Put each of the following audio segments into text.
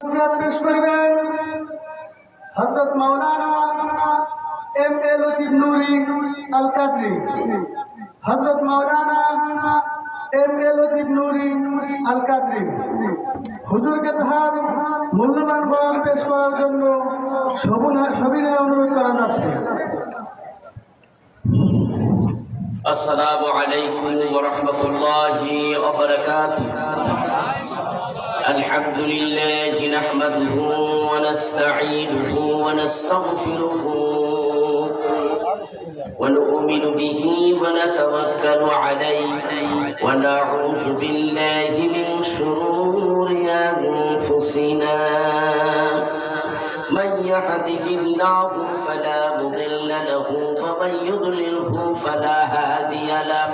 পেশ করবেন Hazrat Maulana M A Latif Nuri Al Qadri. Hazrat Maulana M A Latif নুরি আল কাদরি হুজুরকে তার মূল্যবান বয়ান পেশ করার জন্য সবিনয়ে অনুরোধ করা যাচ্ছে। السلام عليكم ورحمة الله وبركاته. الحمد لله نحمده ونستعينه ونستغفره ونؤمن به ونتوكل عليه ونعوذ بالله من شرور أنفسنا. من يهده الله فلا مضل له ومن يضلله فلا هادي له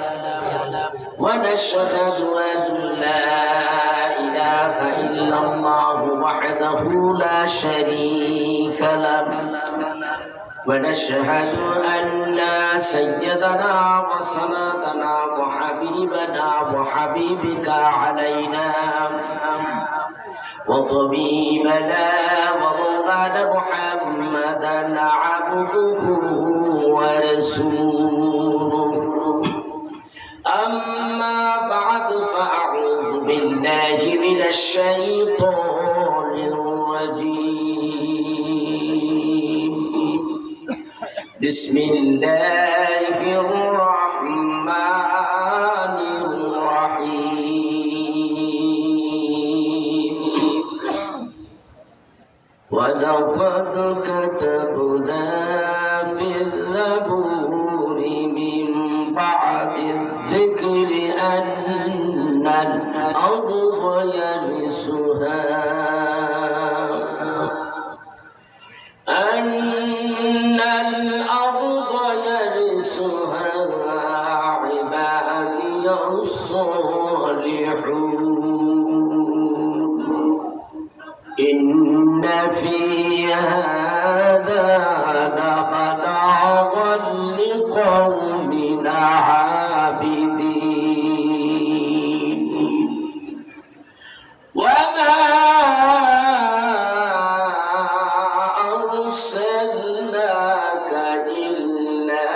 ونشهد أن لا إله إلا الله وحده لا شريك له ونشهد أن سيدنا وسندنا وحبيبنا وحبيبك علينا وطبيبنا ومولانا محمدا عبده ورسوله. أما بعد فأعوذ بالله من الشيطان الرجيم. بسم الله الرحمن الرحيم. ولقد كتبنا في الزبور من بعد الذكر أن الأرض يرثها عبادي الصالحون. إن في هذا لبلاغا لقوم عابدين. وما أرسلناك إلا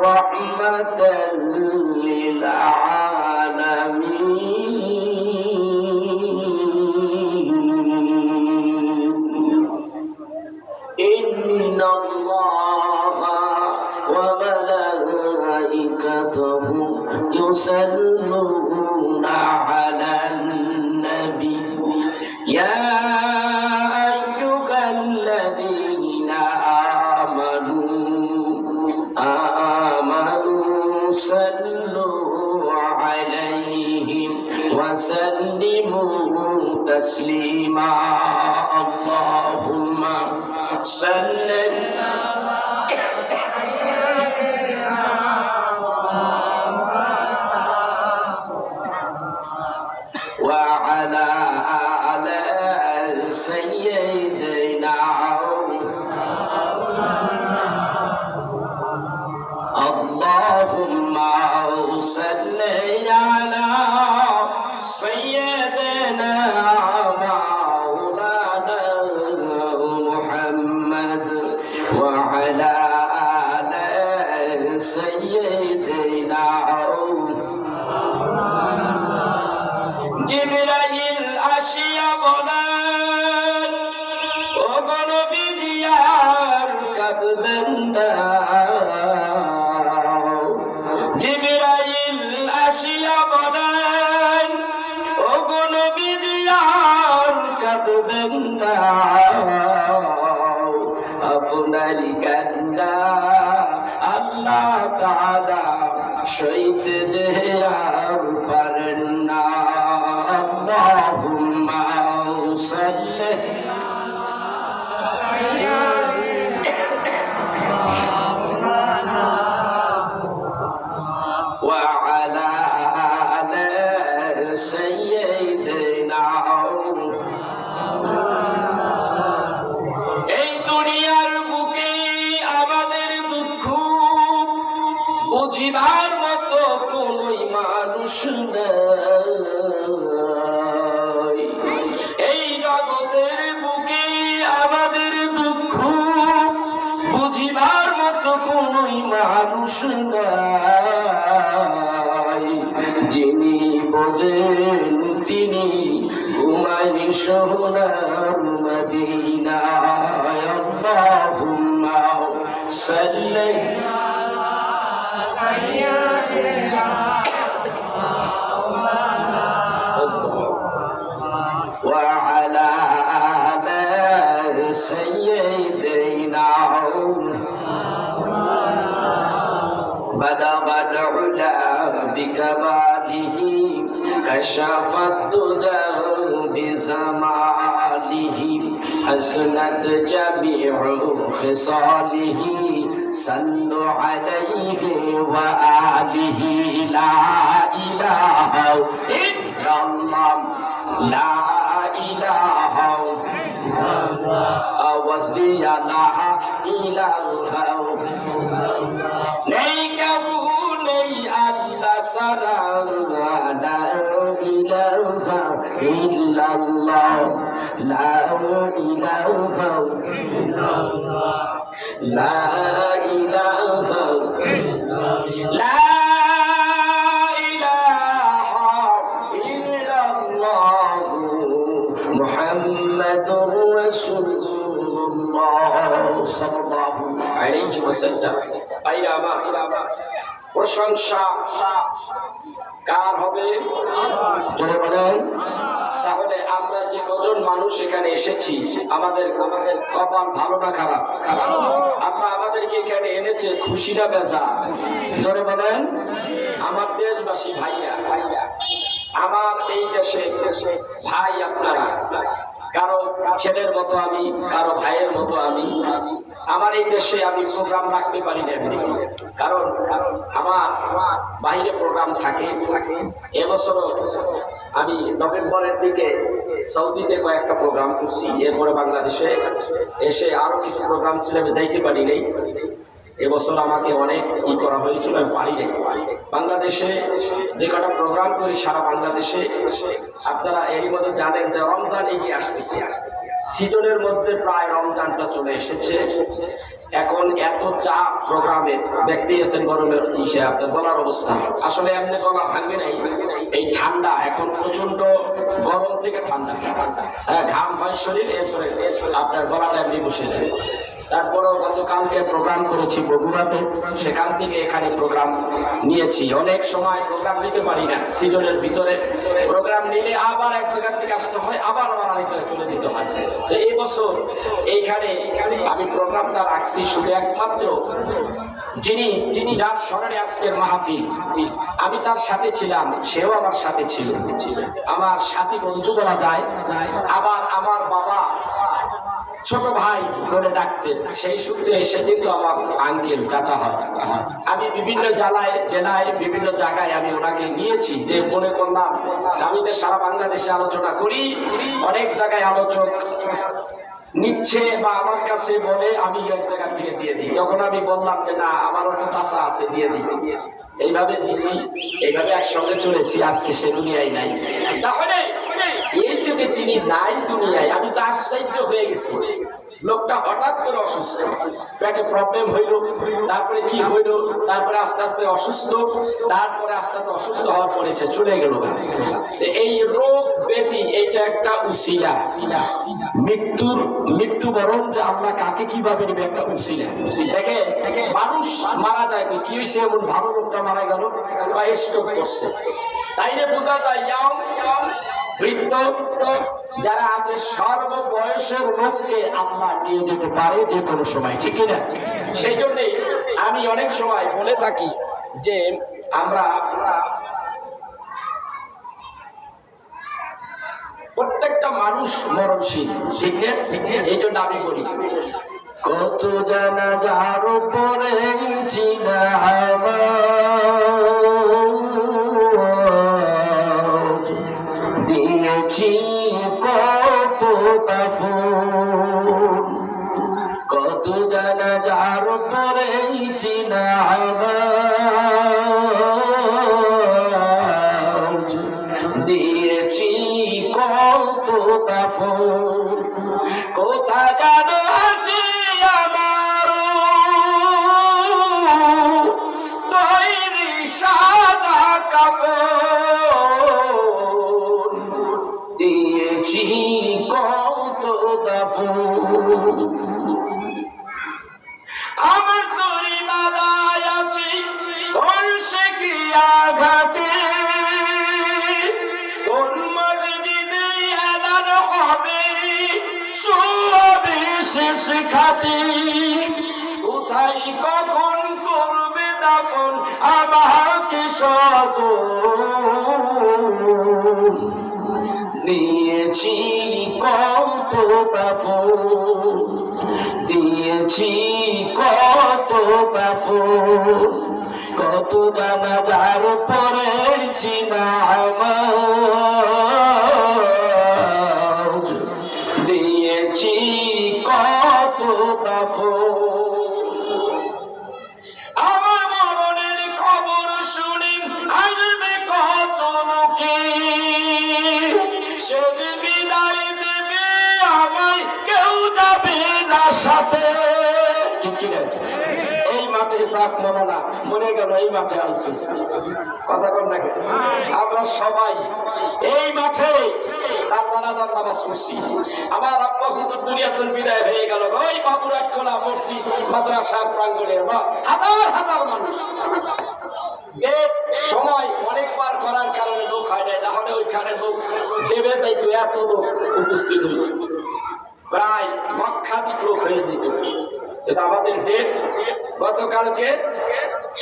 رحمة للعالمين. إن الله وملائكته يصلون على النبي يا أيها الذين آمنوا صلوا عليه وسلموا تسليما. اللهم صل وعلى آل سيدنا. اللهم صل على سيدنا مولانا محمد وعلى آل سيدنا. জিবরাইল আসিয়া বলেন, ও গো নবী আর কাঁদবেন না। জিবরাইল আসিয়া বলেন, ও গো নবী আর কাঁদবেন না। আপনার কান্না আল্লাহ তাআলা সইতে দেয়ার পারেন না। আল্লাহুম্মা সাল্লি وعلى آل سيدنا মানুষ নাই, যিনি বোঝেন তিনি ঘুমাই সোনার মদিনায়। আল্লাহুম্মা সাল্লি وعلى آل سيدنا بلغ العلا بكماله كشف الدجى بزماله حسنت جميع خصاله صلوا عليه وآله لا إله إلا الله لا إله وصلي على إله নেই কেউ নেই আল্লাহ ছাড়া লা ইলাহা ইল্লাল্লাহ লা ইলাহা ইল্লাল্লাহ লা ইলাহা লা ইলাহা ইল্লাল্লাহ মুহাম্মাদুর রাসূলুল্লাহ সাল্লাল্লাহু আলাইহি ওয়াসাল্লাম। ভাইরা আমার, প্রশংসা কার হবে? বলে বলেন। তাহলে আমরা যে কজন মানুষ এখানে এসেছি, আমাদের কপাল ভালো না খারাপ? আমরা আমাদেরকে এখানে এনেছে খুশি না বেজা? জোরে বলেন। আমার দেশবাসী ভাইয়া, আমার এই দেশে ভাই আপনারা, কারো ছেলের মতো আমি, কারো ভাইয়ের মতো আমি। আমার এই দেশে আমি প্রোগ্রাম রাখতে পারি না, কারণ আমার বাইরে প্রোগ্রাম থাকে। এবছরও আমি নভেম্বরের দিকে সৌদিতে কয়েকটা প্রোগ্রাম করছি, এরপরে বাংলাদেশে এসে আরো কিছু প্রোগ্রাম ছিল, আমি যাইতে পারি নাই। এবছর আমাকে অনেক করা হয়েছিল, আমি পারি নাই। বাংলাদেশে যে কটা প্রোগ্রাম করি সারা বাংলাদেশে, আপনারা এরই মধ্যে জানেন যে রমজান এগিয়ে আসতেছে। সিজনের মধ্যে প্রায় রমজানটা চলে এসেছে। এখন এত চাপ প্রোগ্রামের, দেখতে এসেছেন গরমের ইসে আপনার গলার অবস্থা, আসলে এমনি গলা ভাঙবে নাই। এই ঠান্ডা এখন প্রচন্ড, গরম থেকে ঠান্ডা, হ্যাঁ ঘাম হয় শরীর, এরপরে আপনার গলাটা এমনি বসে যায়। তারপরেও গতকালকে প্রোগ্রাম করেছি বগুড়াতে, সেখান থেকে এখানে প্রোগ্রাম নিয়েছি। অনেক সময় প্রোগ্রাম নিতে পারি না, সিজনের ভিতরে প্রোগ্রাম নিলে আবার এক জায়গা থেকে আসতে হয়, আবার আরেক জায়গায় চলে যেতে হয়। তো এই বছর এইখানে আমি প্রোগ্রামটা রাখছি শুধু একমাত্র যিনি যার স্মরণে আজকের মাহফিল, আমি তার সাথে ছিলাম, সেও আমার সাথে ছিল, আমার সাথী বন্ধু বলা যায়। আবার আমার বাবা ছোট ভাই বলে ডাকতেন, সেই সূত্রে এসে কিন্তু আমার আঙ্কেল, চাচা হয়। আমি বিভিন্ন জেলায় বিভিন্ন জায়গায় আমি ওনাকে নিয়েছি, যে মনে করলাম আমি তো সারা বাংলাদেশে আলোচনা করি, অনেক জায়গায় আলোচক নিচ্ছে বা আমার কাছে বলে আমি এক জায়গা থেকে দিয়ে দিই। তখন আমি বললাম যে না, আমার একটা চাচা আছে, দিয়ে দিছি। এইভাবে দিছি, এইভাবে একসঙ্গে চলেছি। আজকে সে দুনিয়ায় নাই। তাহলে এই থেকে তিনি নাই দুনিয়ায়, আমি তো আশ্চর্য হয়ে গেছি। লোকটা হঠাৎ করে অসুস্থ, পেটে প্রবলেম হইল, তারপরে কি হইল, তারপরে আস্তে আস্তে অসুস্থ, তারপরে আস্তে আস্তে অসুস্থ হওয়ার পরে সে চলে গেল। এই রোগ ব্যাধি এটা একটা উসিলা, মৃত্যুবরণ যে আমরা কাকে কিভাবে নিবে, একটা উসিলা। দেখে মানুষ মারা যায়, কি হয়েছে এমন ভালো লোকটা মারা গেল, স্ট্রোক করছে, তাইলে বোঝা যায় বৃদ্ধ যারা আছে সর্ববয়সের লোককে আল্লাহ নিয়ে যেতে পারে যে কোনো সময়, ঠিক কিনা? সেই জন্যে আমি অনেক সময় বলে থাকি যে আমরা প্রত্যেকটা মানুষ মরণশীল, ঠিক না? এই জন্য আমি বলি, কত জানাজার পরে চিনা দিয়েছি কত কাফন, কত জানাজার পরে চিনা দিয়েছি কত কাফন, কোথা জানো আছে আমার গাফুর। আমার তোরে বাদায় আছি কোন সে কি আঘাতে, কোন মসজিদে এলান হবে শেষ খাতি, কোথায় কখন করবে দাফন আমাকে সকল, নিয়েছি কত দাফন, দিয়েছি কত দাফন, কত জানাজার পড়েছি না আমার, দিয়েছি কত দাফন। আমার মরণের খবর শুনে আসবে কত লোকে, সে বিদায় দেবে আমায়, কেউ যাবে না সাথে। এই মাঠে সাপ মনে না মনে গেল, এই মাঠে আনছে কথা কর না। আমরা সবাই এই মাঠে তার দানাদার নামাজ পড়ছি। আমার আব্বা হুজুর দুনিয়াতে বিদায় হয়ে গেল, ওই বাবুরাট কোলা মসজিদ মাদ্রাসার প্রাঙ্গণে হাজার হাজার মানুষ। সময় অনেকবার করার কারণে লোক হয় নাই, তাহলে ওইখানে লোক দেবে যাইতো, এত লোক উপস্থিত হইত, প্রায় লক্ষাধিক লোক হয়ে যেত। এটা আমাদের ডেট গতকালকে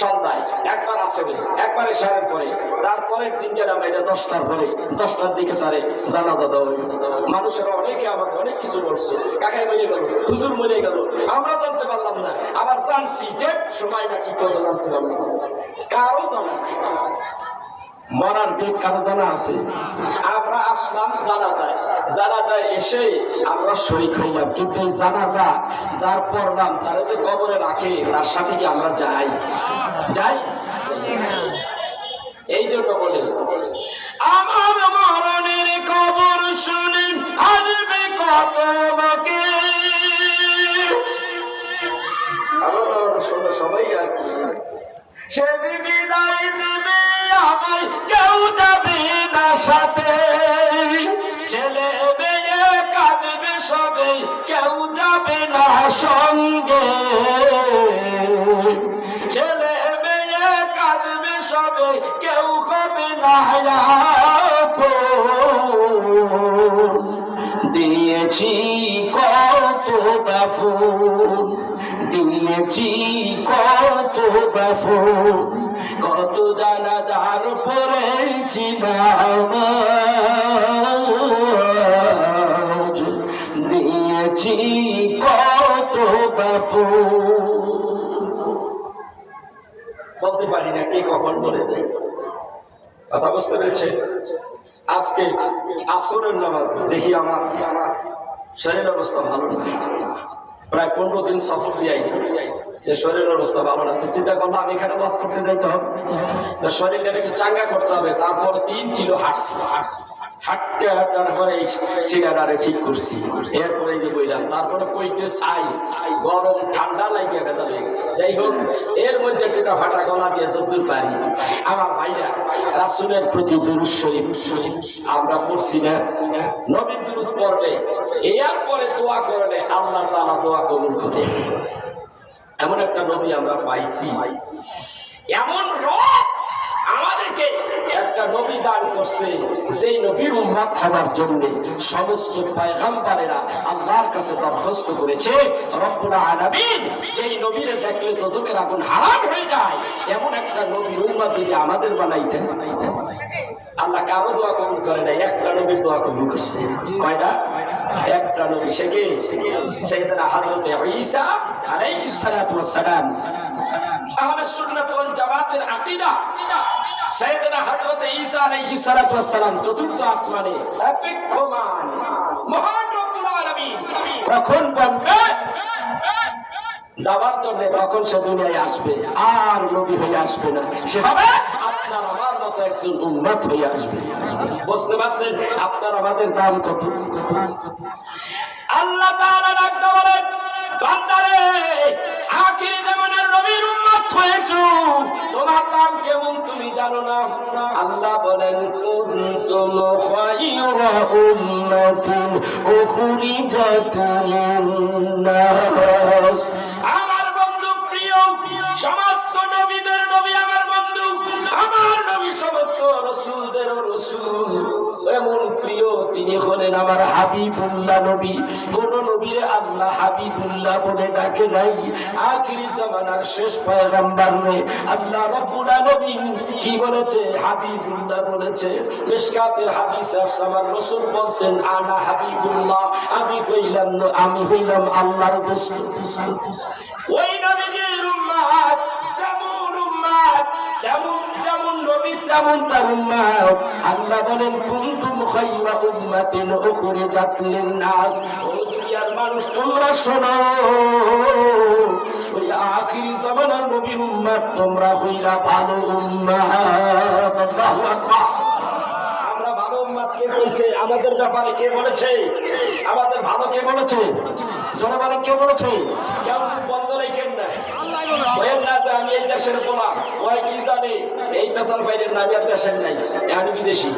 সন্ধ্যায়, একবার আসবে একবার এশারের পরে, তারপরের দিন গেলাম এটা 10টার পরে, 10টার দিকে তারে জানাজা দেওয়া। মানুষেরা অনেকে আমাকে অনেক কিছু বলছে, কাকাই মরে গেল, হুজুর মরে গেল, আমরা জানতে পারলাম না। আবার জানছি ডেট সময়টা কি করে জানতে পারলাম, কারো জানা মরার ডেট কারো জানা আছে। আমরা আসলাম জানাজায় এসে আমরা শরীক হইলাম, কিন্তু এই জানাজা যার পড়লাম তারা যে কবরে রাখে, তার সাথে কি আমরা যাই? এই জন্য বলে আমার মরণের খবর শুনে আসবে কত লোকে, সবাই সে বিদায় দেবে আমায়, কেউ যাবে না সাথে, ছেলে মেয়ে কাঁদবে সবে, কেউ যাবে না সঙ্গে, ছেলে মেয়ে কাঁদবে সবে, কেউ হবে না আপন, দিয়েছি কত দাফন, দিয়েছি কত দাফন, কত জানাজার পড়েছি নামাজ, দিয়েছি কত দাফন। বলতে পারি না কে কখন বলে যায়, কথা বুঝতে পেরেছে? আজকে আসরের নামাজ দেখি আমার শরীরের অবস্থা ভালো না, প্রায় 15 দিন সফর দিয়ে শরীরের অবস্থা ভালো না। চিন্তা করলাম এখানে বাস করতে যাইতে হবে, শরীরটা একটু চাঙ্গা করতে হবে। তারপরে 3 কিলো হাঁটছি, হাঁটতে তারপরে সিগারে ঠিক করছি, এরপরে যে বইলাম, তারপরে কইতে চাই গরম ঠান্ডা লাগিয়ে বেজা হয়ে গেছে। যাই হোক, এর মধ্যে একটা ফাটা গলা দিয়ে যতদূর পারি আমার ভাইরা রাসূলের প্রতি দুরূদ শরীফ আমরা পড়ছি না, নবীর দুরূদ পড়বে, এরপরে দোয়া করলে আল্লাহ তাআলা দোয়া কবুল করে। এমন একটা নবী আমরা পাইছি, এমন রব আমাদেরকে একটা নবী দান করছে, যেই নবীর উম্মত হওয়ার জন্য সমস্ত পয়গম্বরেরা আল্লাহর কাছে দরখাস্ত করেছে। রব্বুল আলামিন যেই নবীরে দেখলে দোজখের আগুন হারাম হয়ে যায়, এমন একটা নবীর উম্মত যদি আমাদের বানাইতেন, আল্লাহ কারো দোয়া কবুল করে নাই, একটা নবীর দোয়া কবুল করছে। কয়টা? একটা নবী, সে কে? সাইয়েদনা হযরত ঈসা আলাইহিস সালাতু ওয়াস সালাম। আহলে সুন্নাত ওয়াল জামাতের আকীদা সাইয়েদনা হযরত ঈসা আলাইহিস সালাতু ওয়াস সালাম চতুর্থ আসমানে অপেক্ষমান মহান রব্বুল আলামিন কখন বলবে যাবার জন্য, তখন সে দুনিয়ায় আসবে, আর নবী হয়ে আসবে না, সে হবে আপনার আমার মতো একজন উম্মত হয়ে আসবে। বুঝতে পারছেন আপনার আমাদের দাম কত? আল্লাহ তাআলা ডাকতে বলেন, বান্দারে আখির জামানের নবীর উম্মত হয়েছো, তোমার দাম কেমন তুমি জানো না? আল্লাহ বলেন, কুনতুম খায়রা خير أمة أخرجت للناس আমার বন্ধু প্রিয় সমস্ত নবীদের নবী আমার বন্ধু আমার নবী সমস্ত রাসূলদের রাসূল এমন প্রিয় তিনি হলেন আমার হাবিবুল্লাহ নবী কোন নবীরে আল্লাহ হাবিবুল্লাহ বলে ডাকে নাই আখিরি জামানার শেষ পয়গম্বর নে আল্লাহ রাব্বুল আলামিন কি বলেছে হাবিবুল্লাহ বলেছে মিশকাতের হাদিস আছে আমার রাসূল বলেন আনা হাবিবুল্লাহ আমি হইলাম আল্লাহর দোস্ত ওই নবীর উম্মত যেমন উম্মত যেমন নবী তেমন তার উম্মত আল্লাহ বলেন কুনতুম খায়রা উম্মাতিন উখরিজাত লিন-নাস ও দুনিয়ার মানুষ তোমরা শোনো ওই আখিরি জামানার নবীর উম্মত তোমরা হইলা ভালো উম্মত আল্লাহু আকবার আমরা ভালো উম্মত কে কইছে আমাদের ব্যাপারে কে বলেছে আমাদের ভালো কে বলেছে জোরে বলেন কে বলেছে কেউ বন্ধ রাখেন না ওয়েন না যে আমি এই দেশের বলা ওই কি জানে এই পেশার বাইরের নামি আর দেশের নাই আমি বিদেশি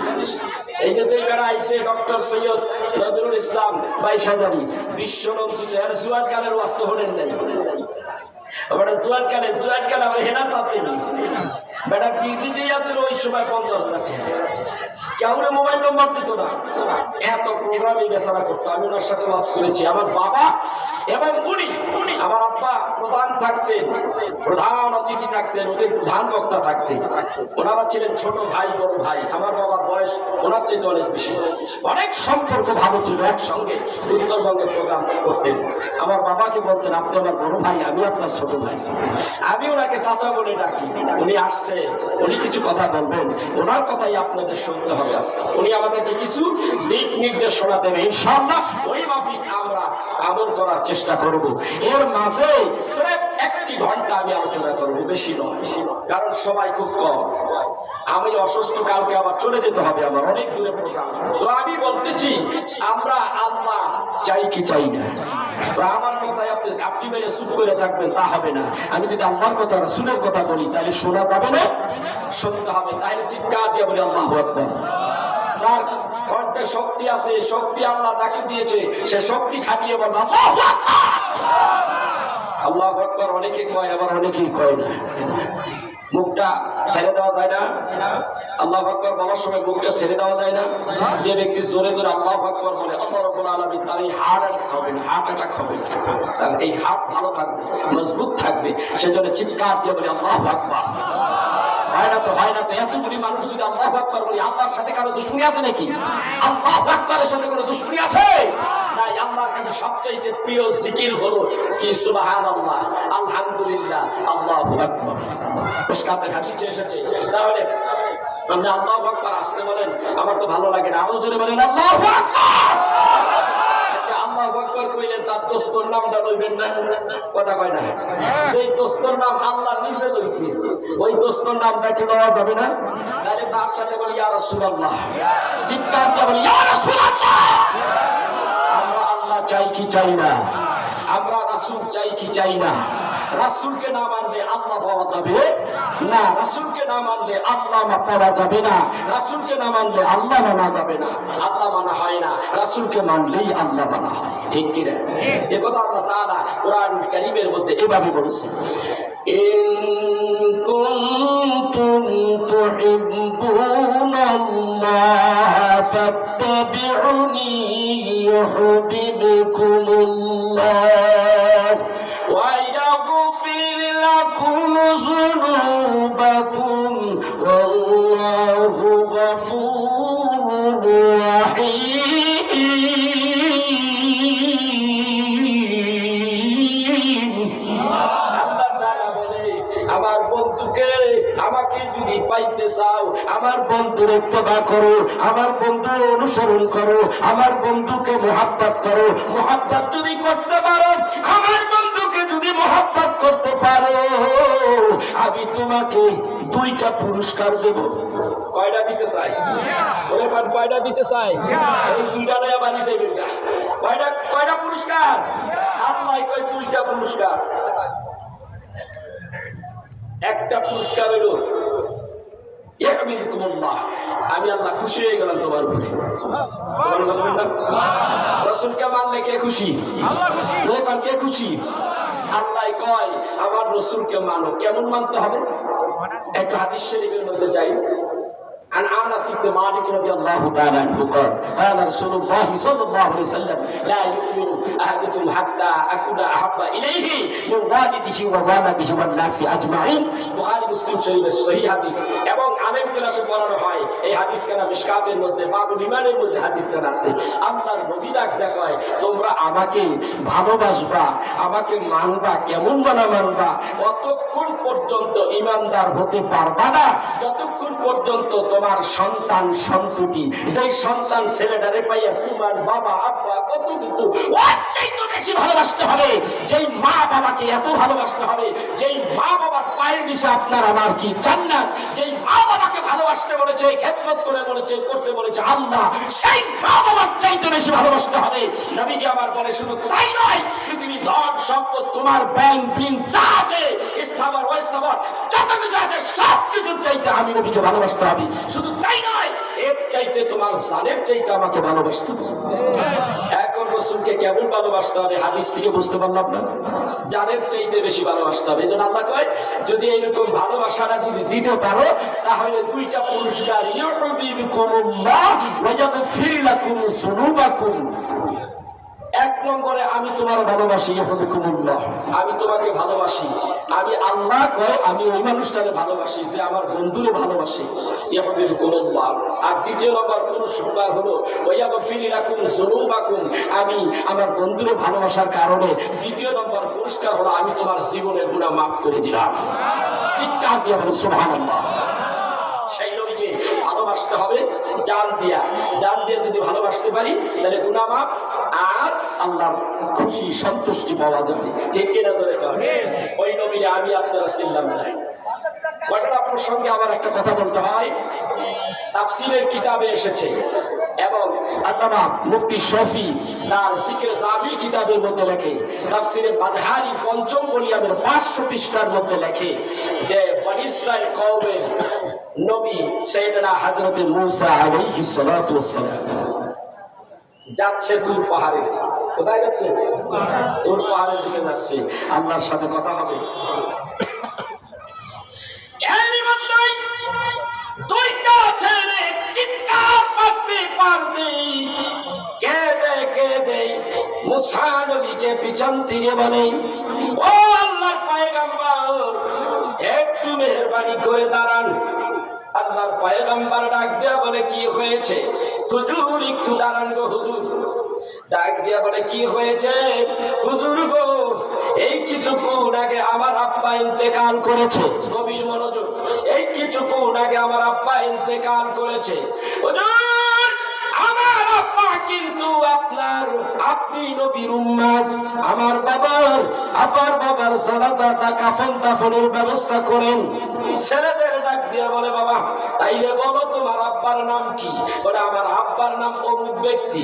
এই যে বেড়া আইসে ডক্টর সৈয়দ নজরুল ইসলাম 22,000 বিশ্বনন্দিত এর জুয়ান কালের ওয়াস্ত হলেন নাই আমরা জুয়ান কালে আমরা হেনা তাতে নি বেটা বিজিটি আছিল ওই সময় 50,000 টাকা কাউরে মোবাইল নম্বর দিত না এত প্রোগ্রামই বেচারা করতো আমি ওনার সাথে ওয়াজ করেছি আমার বাবা এবং উনি আমার আব্বা প্রধান অতিথি থাকতেন ওদের প্রধান বক্তা থাকতেন ওনারা ছিলেন ছোট ভাই বড় ভাই আমার বাবার বয়স ওনার চেয়ে অনেক বেশি অনেক সম্পর্ক ভালো ছিল একসঙ্গে উত্তরবঙ্গে প্রোগ্রাম করতেন আমার বাবাকে বলতেন আপনি আমার বড় ভাই আমি আপনার ছোট ভাই আমি ওনাকে চাচা বলে ডাকি উনি আসছে উনি কিছু কথা বলবেন ওনার কথাই আপনাদের শুনতে হবে উনি আমাদেরকে কিছু দিক নির্দেশনা দেবে ইনশাআল্লাহ ওই মাফিক আমরা আমল করার চেষ্টা করব এর মাঝে সির্ফ 1 ঘন্টা আমি আলোচনা করব বেশি নয় কারণ সময় খুব কম আমি অসুস্থ কালকে আবার চলে যেতে হবে আমার অনেক দূরে প্রোগ্রাম তো আমি বলতেছি আমরা আল্লাহ চাই কি চাই না আমার কথায় আপনি মেরে চুপ করে থাকবেন তা হবে না আমি যদি আল্লাহর কথা রাসূলের কথা বলি তাহলে শোনা যাবে না শুনতে হবে তাহলে চিৎকার দিয়ে বলি আল্লাহু আকবার যার কণ্ঠে শক্তি আছে শক্তি আল্লাহ তাকে দিয়েছে সে শক্তি খাটিয়ে বলবে আল্লাহু আকবার আল্লাহু আকবার অনেকে কয় আবার অনেকেই কয় না মুখটা ছেড়ে দেওয়া যায় না আল্লাহু আকবার বলার সময় মুখটা ছেড়ে দেওয়া যায় না যে ব্যক্তি জোরে জোরে আল্লাহু আকবার বলে আল্লাহ রাব্বুল আলামিন তার এই হার্ট অ্যাটাক হবে না তার এই হার্ট ভালো থাকবে মজবুত থাকবে সেজন্য চিৎকার দিয়ে বলে আল্লাহু আকবার হয় না তো এতগুলি মানুষ যদি আল্লাহু আকবার বলি আল্লাহর সাথে কারো দুশমনি আছে নাকি আল্লাহু আকবারের সাথে কোনো দুশমনি আছে নাই আল্লাহর কাছে সবচেয়ে প্রিয় জিকির হলো কি সুবহানাল্লাহ আলহামদুলিল্লাহ আল্লাহু আকবার মুশকাতের হাদিসে এসেছে তাহলে আপনি আল্লাহু আকবার আসতে বলেন আমার তো ভালো লাগে না আরো জোরে বলেন আল্লাহু আকবার আল্লাহু আকবার কইলেন তার দোস্তর নামটা লইবেন না কথা কয় না এই দোস্তর নাম আল্লাহ নিজে লইছে ওই দোস্তর নামটা কি লওয়া যাবে না তাহলে তার সাথে বলি ইয়া রাসূলুল্লাহ চিৎকার দিয়ে বলি ইয়া রাসূলুল্লাহ আমরা আল্লাহ চাই কি চাই না আমরা রাসূল চাই কি চাই না রাসূলকে না মানলে আল্লাহ পাওয়া যাবে না রাসূলকে না মানলে আল্লাহ পাওয়া যাবে না রাসূলকে না মানলে আল্লাহ মানা যাবে না আল্লাহ মানা হয় না রাসূলকে মানলেই আল্লাহ মানা হয় ঠিক কি না এই কথা আল্লাহ তাআলা কোরআনুল কারীমের মধ্যে এভাবে বলেছেন ইন কুনতুম তুহিব্বুনাল্লাহ ফাত্তাবিউনি ইউহিব্বুকুমুল্লাহ ওয়া يغفر لكم ذنوبكم والله غفور رحيم আমার বন্ধুকে আমাকে যদি পাইতে চাও আমার বন্ধুর ইত্তেবা করো আমার বন্ধুর অনুসরণ করো আমার বন্ধুকে মুহাব্বত করো মুহাব্বত যদি করতে পারো আমার বন্ধুকে যদি মুহাব্বত করতে পারো আমি তোমাকে 2টা পুরস্কার দেব কয়টা দিতে চাই বলে কয়টা দিতে চাই এই 2টা নয় বাড়ি যাইবেন না কয়টা পুরস্কার আল্লাহ কয় 2টা পুরস্কার একটা পুরস্কার হলো ইয়াহমিদুকুমুল্লাহ, আমি আল্লাহ খুশি হয়ে গেলাম তোমার উপরে। রাসূলকে মানলে কে খুশি? আল্লাহ। কে খুশি? আল্লাহ কয় আমার রাসূলকে মানো। কেমন মানতে হবে? একটা হাদিস শরীফের মধ্যে যাই। عن انس بن مالك رضي الله تعالى عنه قال قال رسول الله صلى الله عليه وسلم لا يؤمن احدكم حتى اكون احب اليه من والده ووالده والناس اجمعين। বুখারী মুসলিম শরীফের সহিহ হাদিস। এবং আলেম ক্লাসে পড়ানো হয় এই হাদিস কেন মিশকাতের মধ্যে, বাবুল ইমানের মধ্যে হাদিস কেন আছে। আল্লাহর নবী ডাক দেখায় তোমরা আমাকে ভালোবাসবা, আমাকে মানবা। কেমন মানবা? অতক্ষণ পর্যন্ত ইমানদার হতে পারবা না যতক্ষণ পর্যন্ত তোমার সন্তান সন্ততি, যেই সন্তান ছেলেটারে পাইয়া তোমার বাবা আব্বা কত কিছু বেশি ভালোবাসতে হবে, যেই মা বাবাকে এত ভালোবাসতে হবে, যেই মা বাবার পায়ের নিচে আপনার আমার কি জান্নাত, যেই মা বাবাকে ভালোবাসতে বলেছে, খেদমত করে বলেছে, করতে বলেছে আল্লাহ, সেই মা বাবার চাইতে বেশি ভালোবাসতে হবে। নবীজি আমার বলে শুধু তাই নয়, পৃথিবী ধন সম্পদ তোমার ব্যাংক বিল যা আছে স্থাবর অস্থাবর যত কিছু আছে সব কিছুর চাইতে আমি নবীকে ভালোবাসতে হবে। শুধু তাই নয়, এর চাইতে তোমার জানের চাইতে আমাকে ভালোবাসতে হবে। এখন রাসূলকে কেমন ভালোবাসতে হবে হাদিস থেকে বুঝতে পারলাম না। জানের চাইতে বেশি ভালোবাসতে হবে। এই জন্য আল্লাহ কয় যদি এইরকম ভালোবাসাটা যদি দিতে পারো তাহলে দুইটা পুরস্কার, ইউহিব্বুকুমুল্লাহ ওয়া ইয়াগফির লাকুম যুনুবাকুম। এক নম্বরে আমি তোমার ভালোবাসি, ইউহিব্বুকুমুল্লাহ, আমি তোমাকে ভালোবাসি। আমি আল্লাহ কয় আমি ওই মানুষটাকে ভালোবাসি যে আমার বন্ধুরে ভালোবাসে, ইউহিব্বুকুমুল্লাহ। আর দ্বিতীয় নম্বর পুরস্কার হলো ওয়া ইয়াগফির লাকুম যুনুবাকুম, আমি আমার বন্ধুরে ভালোবাসার কারণে দ্বিতীয় নম্বর পুরস্কার হলো আমি তোমার জীবনের গুনাহ মাফ করে দিলাম। চিৎকার দিয়ে বলুন সুবহানাল্লাহ। সেই নবীকে ভালোবাসতে হবে জান দিয়া। জান দিয়ে যদি ভালোবাসতে পারি তাহলে গুনাহ মাফ আর আল্লাহর খুশি সন্তুষ্টি পাওয়া যাবে। ঠিক কিনা ধরে ওই নবীরে আমি আপনারা চিনলাম না। ঘটনা প্রসঙ্গে আবার একটা কথা বলতে হয়। তাফসীরের কিতাবে এসেছে এবং আল্লামা মুফতি শফি তার জিকরে জাবির কিতাবের মধ্যে লেখে, তাফসীরে বাদহারি পঞ্চম ভলিউমের 500 পৃষ্ঠার মধ্যে লেখে যে বনী ইসরাইল কওমের নবী সাইয়েদনা হযরতে মূসা আলাইহিস সালাতু ওয়াস সালাম যাচ্ছে তুর পাহাড়ে। কোথায় যাচ্ছে? তুর পাহাড়ের দিকে যাচ্ছে। আল্লাহর সাথে কথা হবে। দুইটা ছেলে চিৎকার করতে পারতে কেঁদে কেঁদে মূসা নবীকে পিছন থেকে বলে, ও আল্লাহর পয়গম্বর একটু মেহেরবানি করে দাঁড়ান। আল্লাহর পয়গম্বর ডাক দিয়া বলে কি হয়েছে? হুজুর একটু দাঁড়ান গো হুজুর। ডাক দিয়া বলে কি হয়েছে? হুজুর গো এই কিছুক্ষণ আগে আমার আব্বা ইন্তেকাল করেছে। গভীর মনোযোগ। এই কিছুক্ষণ আগে আমার আব্বা ইন্তেকাল করেছে। হুজুর আমার আব্বা কিন্তু আপনার, আপনি নবীর উম্মত। আমার বাবার জানাজা কাফন দাফনের ব্যবস্থা করেন। ছেলেদের ডাক দিয়া বলে বাবা তাইলে বলো তোমার আব্বার নাম কি? বলে আমার আব্বার নাম অমুক ব্যক্তি।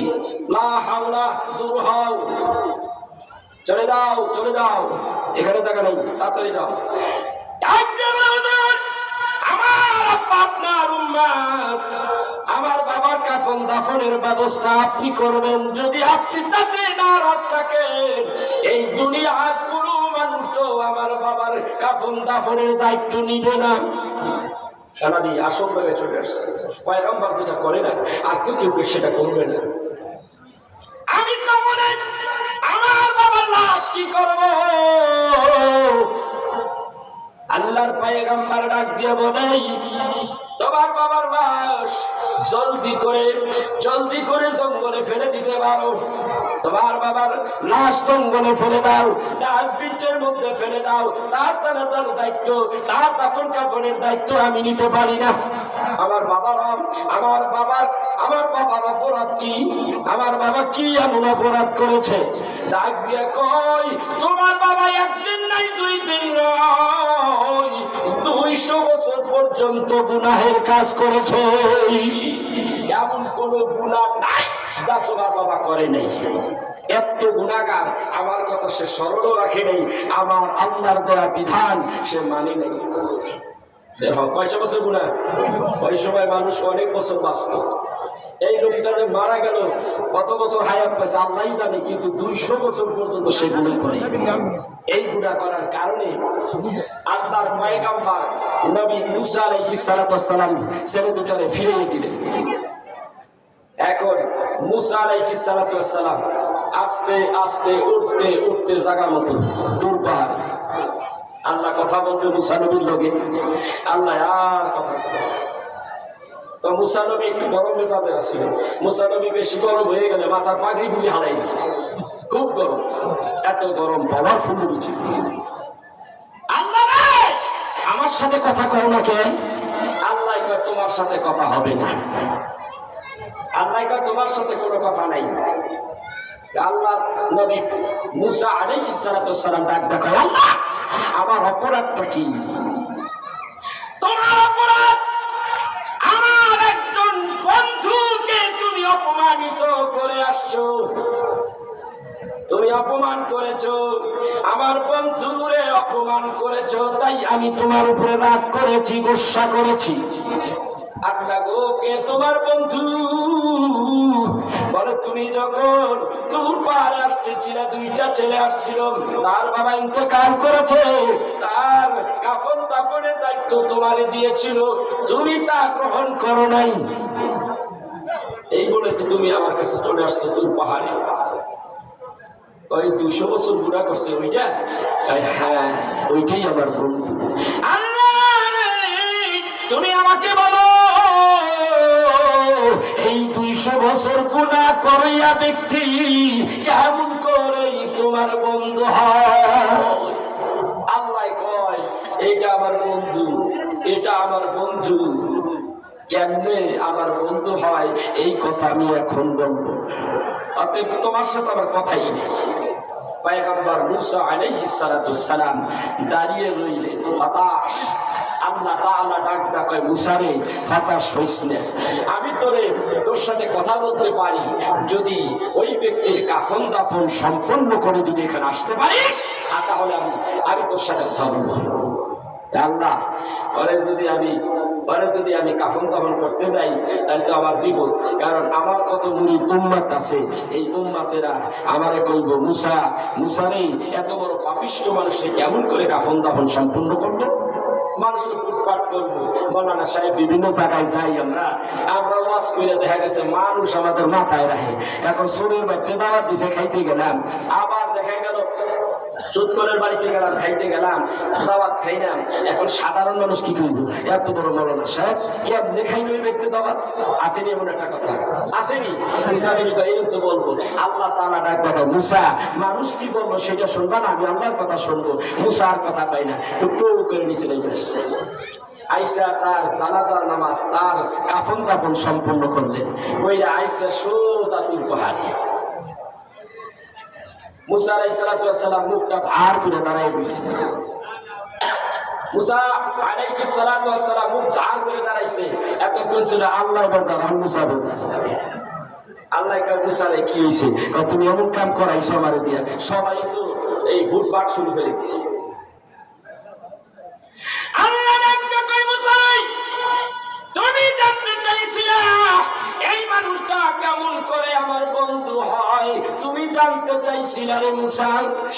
লা হাওলা, দূর হও, চলে যাও, চলে যাও, এখানে জায়গা নেই, তাড়াতাড়ি যাও। আমার আব্বা আপনার উম্মত, আমার বাবার কাফন দাফনের ব্যবস্থা আপনি করবেন। যদি আপনি তাতে নারাজ থাকেন এই দুনিয়ার কোনো মানুষ তো আমার বাবার কাফন দাফনের দায়িত্ব নিবে না। কারণ আসল জায়গায় চলে আসছে। পয়গম্বর যেটা করে না আর কেউ সেটা করবে না। আমি তো মনে আমার বাবার লাশ কি করব? আল্লাহর পয়গম্বর ডাক দিয়ে বলে তোমার বাবার লাশ জলদি করে জঙ্গলে ফেলে দিতে পারো। তোমার বাবার লাশ জঙ্গলে ফেলে দাও, ডাস্টবিনের মধ্যে ফেলে দাও। তার দায়িত্ব, তার দাফন কাফনের দায়িত্ব আমি নিতে পারি না। আমার বাবার অপরাধ কি? আমার বাবা কি এমন অপরাধ করেছে? ডাক দিয়ে কই তোমার বাবা একদিন নাই, 2 দিন নয়, 200 বছর পর্যন্ত গুনাহের কাজ করেছে। এমন কোন গুনাহ নাই যা তোমার বাবা করে নাই। এত গুনাহগার, আমার কথা সে স্মরণও রাখে নাই, আমার আল্লাহর দেওয়া বিধান সে মানে নাই। দেখো কয়শো বছর গুণা, ওই সময় মানুষ অনেক বছর বাঁচত। এই লোকটা যে মারা গেল কত বছর হায়াত পাইছে আল্লাহ জানে, কিন্তু 200 বছর পর্যন্ত সে গুণা করে। এই গুণা করার কারণে আল্লাহর পয়গম্বর নবী মুসা আলাইহিস সালাম ছেলে দুটারে ফিরিয়ে দিলেন। এখন মুসা আলাইহিস সালাম আস্তে আস্তে উঠতে উঠতে জায়গা মতো দূর পাহাড়ে আল্লাহ কথা বলবে মুসা নবীর লগে। আল্লাহ আর কথা তো মুসা নবী একটু গরম মেজাজে আসছিল। মুসা নবী বেশি গরম হয়ে গেলে মাথার পাগড়ি গুলি হারাই দিত, খুব গরম। এত গরম পাওয়ার ফুল ছিল। আল্লাহ আমার সাথে কথা কও না কেন? আল্লাহ কয় তোমার সাথে কথা হবে না। আল্লাহ কয় তোমার সাথে কোনো কথা নাই। আল্লাহ নবী মুসা আলাইহিস সালাম ডাক দেয়, আল্লাহ আমার অপরাধটা কি? তোমার অপরাধ আমার একজন বন্ধুকে তুমি অপমানিত করে আসছো, তুমি অপমান করেছো, আমার বন্ধুরে অপমান করেছো, তাই আমি তোমার উপরে রাগ করেছি, গোসা করেছি। আল্লাহ গো, কে তোমার বন্ধু? বলে তুমি যখন দূর পাহাড়ে আসতেছিল, 2টা ছেলে আসছিল, তার বাবা ইন্তেকাল করেছে, তার কাফন দাফনের দায়িত্ব তোমারে দিয়েছিল, তুমি তা গ্রহণ করো নাই। এই বলে তো তুমি আমার কাছে চলে আসছো দূর পাহাড়ে। ওই 200 বছর গুণা করছে ওইটা? হ্যাঁ, ওইটাই আমার বন্ধু। তুমি আমাকে বলো, এই 200 বছর গুণা করিয়া ব্যক্তি কেমন করে তোমার বন্ধু হয়? আল্লাহ কয় এটা আমার বন্ধু, এটা আমার বন্ধু। কেমনে আমার বন্ধু হয় এই কথা আমি এখন বলবো। অতএব তোমার সাথে আমার কথাই নেই। পয়গম্বর মুসা আলাইহিস সালাম দাঁড়িয়ে রইলেন হতাশ। আল্লাহ তাআলা ডাক ডাকে, মুসা রে হতাশ হইস না, আমি তোর সাথে কথা বলতে পারি। যদি ওই ব্যক্তির কাফন দাফন সম্পন্ন করে যদি এখানে আসতে পারিস, তাহলে আমি তোর সাথে কথা বলবো। আল্লাহ পরে যদি আমি কাফন দাফন করতে যাই তাহলে তো আমার বিপদ, কারণ আমার কত মুরিদ উম্মত আছে। এই উম্মতেরা আমারে কইব, মুসা রে এত বড় পাপিষ্ঠ মানুষে কেমন করে কাফন দাফন সম্পূর্ণ করলো? মানুষকে ফুটপাট করবো। মৌলানা সাহেব বিভিন্ন জায়গায় যাই, আমরা ওয়াজ করে দেখা গেছে মানুষ আমাদের মাথায় রাখে। এখন শরীর বাড়িতে দাওয়াত দিছে, খাইতে গেলাম, আবার দেখা গেল সুৎকরের বাড়িতে গেলাম, খাইতে গেলাম, দাওয়াত খাইলাম। এখন সাধারণ মানুষ কি করবো? এত বড় মৌলানা সাহেব কেমনে খাইল ওই ব্যক্তি দাওয়াত? আসেনি এমন একটা কথা? আসেনি? এরকম তো বলবো। আল্লাহ তাআলা ডাক দেখো, মুসা মানুষ কি বলবো সেটা শুনবা না, আমি আল্লাহর কথা শুনবো। মুসা আর কথা পাই না, একটু করে নিচে নেমে আসছে। আইসা তার জানাজার নামাজ, তার কাফন দাফন সম্পূর্ণ করলেন। ওইরা আইসা সোজা তুল পাহাড়ে। মুসা আলাইহিস সালাম মুখটা ভার করে দাঁড়ায় বসে। মুসা আলাইহিস সালাম মুখ ভার করে দাঁড়াইছে। এতক্ষণ ছিল আল্লাহ বাজার, মুসা বাজার। আল্লাহ কার মুসা রে কি হয়েছে? তুমি এমন কাম করাইছো আমার দিয়া, সবাই তো এই ভুটবাট শুরু করে দিচ্ছে। তুমি জানতে চাইছিলা এই মানুষটা কেমন করে আমার বন্ধু হয়, তুমি জানতে চাইছিলা রে মুসা,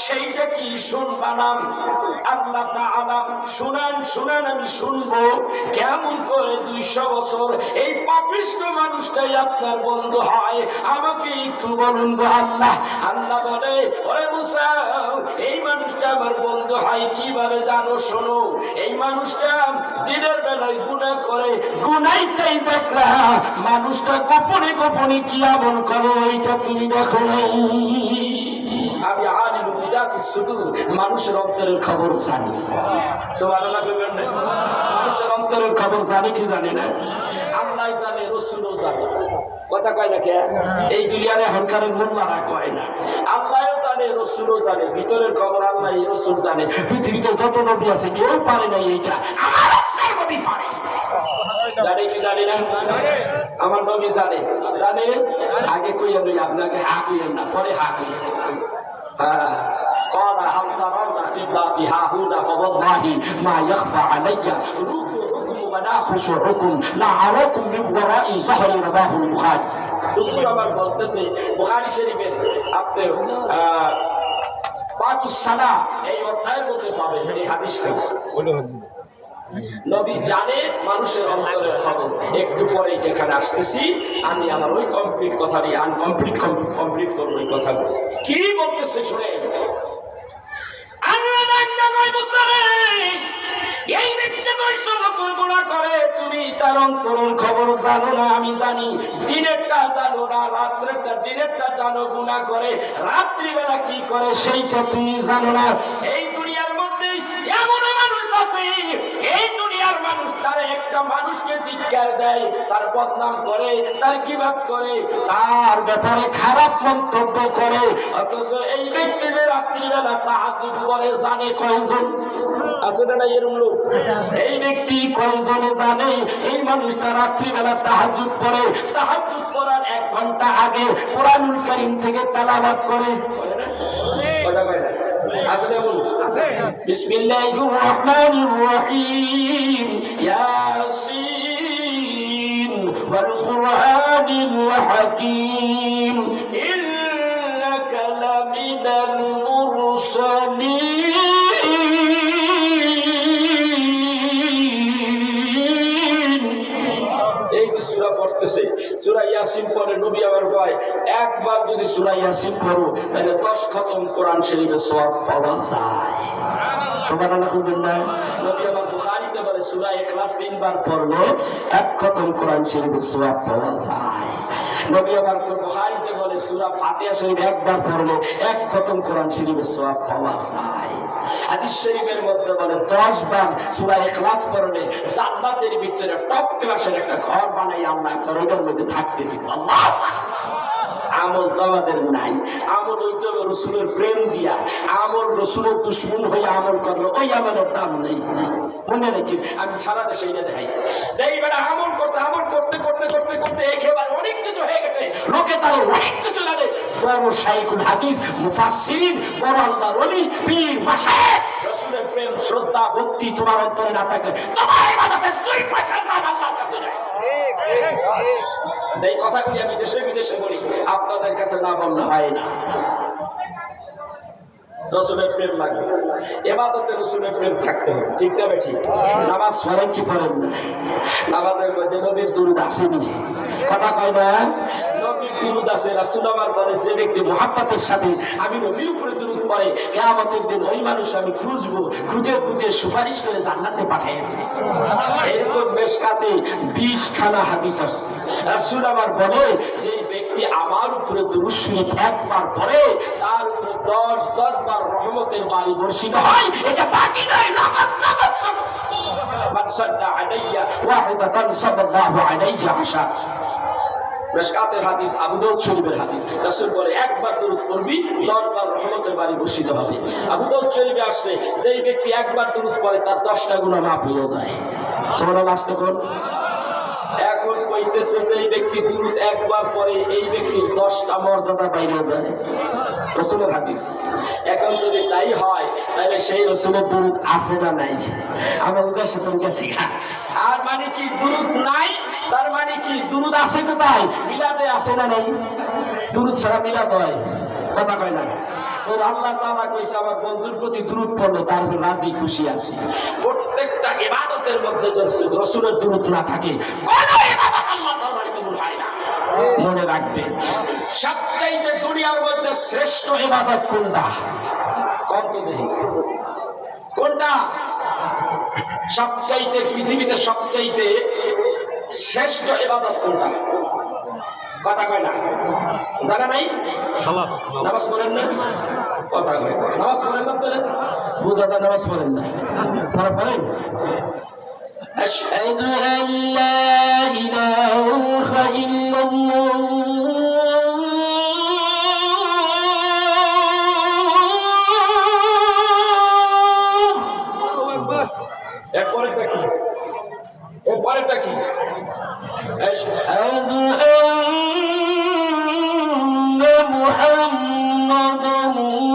সেইটা কি শুনবা না? আল্লাহ তাআলা শুনান আমি শুনবো। কেমন করে 200 বছর এই পাপিষ্ঠ মানুষটাই আপনার বন্ধু হয়, আমাকে একটু বলুন গো আল্লাহ। আল্লাহ বলে, ওরে মুসা, এই মানুষটা আমার বন্ধু হয় কিভাবে জানো? শোনো, এই মানুষটা দিনের বেলায় গুনাহ করে, গুনাইতেই দেখলা মানুষটা গোপনে গোপনে কি আমল করে এইটা তুমি দেখো নাই। আমি আলিমুল বিদাতুস সুদূর, মানুষের অন্তরের খবর জানি। সুবহানাল্লাহ। মানুষের অন্তরের খবর জানি কি জানি না? আল্লাহ জানে, রাসূলও জানে। কথা কয় না কে? এই দুনিয়ারে হরকারের মোল্লারা কয় না। আল্লাহও জানে, রাসূলও জানে। ভিতরের খবর আল্লাহ রাসূল জানে। পৃথিবীতে যত নবী আছে কেউ পারে না এইটা, আমার আপনার নবী পারে। জানে কি জানি না? আমার নবী জানে। জানে? আগে কইয়া নই, আপনাকে হা কইয়েন না, পরে হা কইয়েন। হ্যাঁ, قال هل ترون قبلتي ها هنا فوالله ما يخفى علي ركوع ولا خشوعكم لعراكم من وراء ظهر رواه البخاري হুজুর আমার বলতেছে বুখারী শরীফের আপনি বাবুস সালাহ এই অধ্যায়ের মধ্যে পাবেন এই হাদিসটা। নবী জানে মানুষের অন্তরের খবর। একটু পরে এখানে আসতেছি, আমি আমার ওই কমপ্লিট কথাটি আনকমপ্লিট কমপ্লিট করবো। ওই কথা কি বলতেছে শুনে, এই ব্যক্তি 900 বছর গুনাহ করে, তুমি তার অন্তরের খবর জানো না? আমি জানি। দিনেরটা জানো না, রাত্রেরটা, দিনেরটা জানো গুনাহ করে, রাত্রিবেলা কি করে সেইটা তুমি জানো না। এই দুনিয়ার মধ্যে এমন মানুষ আছে, এই দুনিয়ার মানুষ তার একটা মানুষকে ধিক্কার দেয়, তার বদনাম করে, তার গীবত করে, তার ব্যাপারে খারাপ মন্তব্য করে, অথচ এই ব্যক্তিদের রাত্রিবেলা তাহাজ্জুদ পড়ে জানে কয়জন? আসলে না এরকম লোক? এই ব্যক্তি কয়জনে জানে এই মানুষটা রাত্রিবেলা তাহাজ্জুদ পড়ে, তাহাজ্জুদ পড়ার 1 ঘন্টা আগে কোরআনুল কারীম থেকে তেলাওয়াত করে? কথা কয় না? আসলে বলুন, বিসমিল্লাহির রহমানির রহিম, ইয়াসিন ওয়াল কুরআনিল হাকীম ইন্নাকা লামিনাল মুরসালিন। পড়তেছে সূরা ইয়াসিন পড়ে নবী আমার কয়, একবার যদি সূরা ইয়াসিন পড়ো তাহলে 10 খতম কোরআন শরীফের সওয়াব পাওয়া যায়। সুবহানাল্লাহ। নবী আমার বুখারীতে বলে সূরা ইখলাস 3 বার পড়লে 1 খতম কোরআন শরীফের সওয়াব পাওয়া যায়। নবী আমার বুখারীতে বলে সূরা ফাতিহা শরীফ 1 বার পড়লে 1 খতম কোরআন শরীফের সওয়াব পাওয়া যায়। হাদিস শরীফের মধ্যে বলে 10 বার সূরা ইখলাস পড়লে জান্নাতের ভিতরে টপ ক্লাসের একটা ঘর বানাই আল্লাহ ঘরের মধ্যে থাকতে দিব। আল্লাহ আমল তো আমাদের নাই। আমল হইতে হবে রসুলের প্রেম দিয়া। আমল রসুলের দুশ্মন হয়ে আমল করলো ওই আমলের দাম নেই। মনে রেখে আমি সারা দেশে এটা দেখাই, যেই বেটা আমল করছে, আমল করতে করতে করতে করতে একেবারে অনেক কিছু হয়ে গেছে, লোকে তার অনেক কিছু জানে, বড় শাইখুল হাদিস, মুফাসসির, বড় আল্লাহর ওলি, পীর, মাশায়েখ, রসুলের প্রেম শ্রদ্ধা ভক্তি তোমার অন্তরে না থাকলে তোমার ইবাদতের 2 পয়সার দাম আল্লাহর কাছে নাই। এই কথাগুলি আমি দেশে বিদেশে বলি, আপনাদের কাছে না বললে হয় না। রসুলের প্রেম লাগবে, ইবাদতে রসুলের প্রেম থাকতে হবে, ঠিক না ঠিক? নামাজ পড়েন কি পড়েন না? নামাজের মধ্যে নবীর দুরূদ আসেনি, কথা কয় না? নবীর দুরূদ আছে। রাসূল আমার বলে, যে ব্যক্তি মুহাব্বতের সাথে আমি নবীর উপরে দুরূদ পড়ে, কিয়ামতের দিন ওই মানুষ আমি খুঁজবো, খুঁজে খুঁজে সুপারিশ করে জান্নাতে পাঠিয়ে দেব। এরকম মেশকাতে 20 খানা হাদিস আছে। রাসূল আমার বলে, যে ব্যক্তি আমার উপরে দুরূদ শরীফ 1 বার পড়ে, তার উপরে 10 বার রহমতের বাড়ি বর্ষিত হয়। এটা বাকি নয়, নগদ নগদ। মান সাল্লা আলাইয়া ওয়াহিদাতান সাল্লাল্লাহু আলাইহি আশা। মিশকাতের হাদিস, আবু দাউদ শরীফের হাদিস। রাসূল বলে, 1 বার দুরূদ পড়বি, 10 বার রহমতের বাড়ি বর্ষিত হবে। আবু দাউদ শরীফে আসছে, যেই ব্যক্তি 1 বার দুরূদ পড়ে তার 10টা গুনাহ মাফ হয়ে যায়। সুবহানাল্লাহ। আসতে কোন এখন কইতেছে যে এই ব্যক্তি দুরূদ 1 বার পড়ে, এই ব্যক্তির 10টা মর্যাদা বাইরে যায়। রাসূলের হাদিস। এখন যদি তাই হয় তাহলে সেই রাসূলের দুরূদ আছে না নাই? আমার উদ্দেশ্য তোর কাছে। আর মানে কি দুরূদ নাই? তার মানে কি দুরূদ আছে কোথায়? মিলাদে আছে না নাই? দুরূদ ছাড়া মিলাদ হয়? কথা কয় না। তোর আল্লাহ তাআলা কইছে, আমার বন্ধুর প্রতি দুরূদ পড়লে তার রাজি খুশি আছি। প্রত্যেকটা ইবাদতের মধ্যে যদি রাসূলের দুরূদ না থাকে, কোন ইবাদত আল্লাহ তাআলার কবুল হয় না। মনে রাখবেন, সবচেয়ে দুনিয়ার মধ্যে শ্রেষ্ঠ ইবাদত কোনটা? কোন তো দেখি কোনটা? সবচেয়ে পৃথিবীতে সবচেয়ে শ্রেষ্ঠ ইবাদত কোনটা? কথা কয় না, জানা নাই? নামাজ পড়েন না? কথা কয় না, নামাজ পড়েন না? বুঝাতে নামাজ পড়েন না, তারা পড়েন। أشهد أن لا إله إلا الله এরপরেটা কি? এরপরেটা কি? أشهد أن محمدا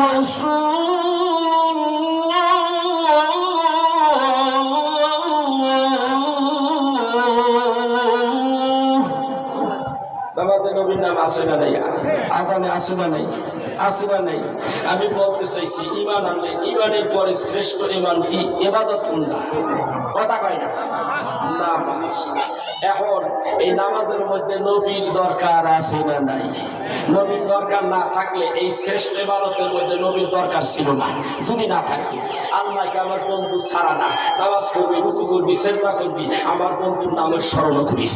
رسول الله আছে না নাই? আজানে আছে না নাই? আছে না নাই? আমি বলতে চাইছি ঈমান আনলে ঈমানের পরে শ্রেষ্ঠ ঈমান কি? ইবাদত কোনটা? কথা কয় না? নামাজ। এখন এই নামাজের মধ্যে নবীর দরকার আছে না নাই? নবীর দরকার না থাকলে এই শ্রেষ্ঠ ইবাদতের মধ্যে নবীর দরকার ছিল না। যদি না থাকে আল্লাহকে আমার বন্ধু ছাড়া না, নামাজ করবি, রুকু করবি, সেজদা করবি, আমার বন্ধুর নামের স্মরণ করিস।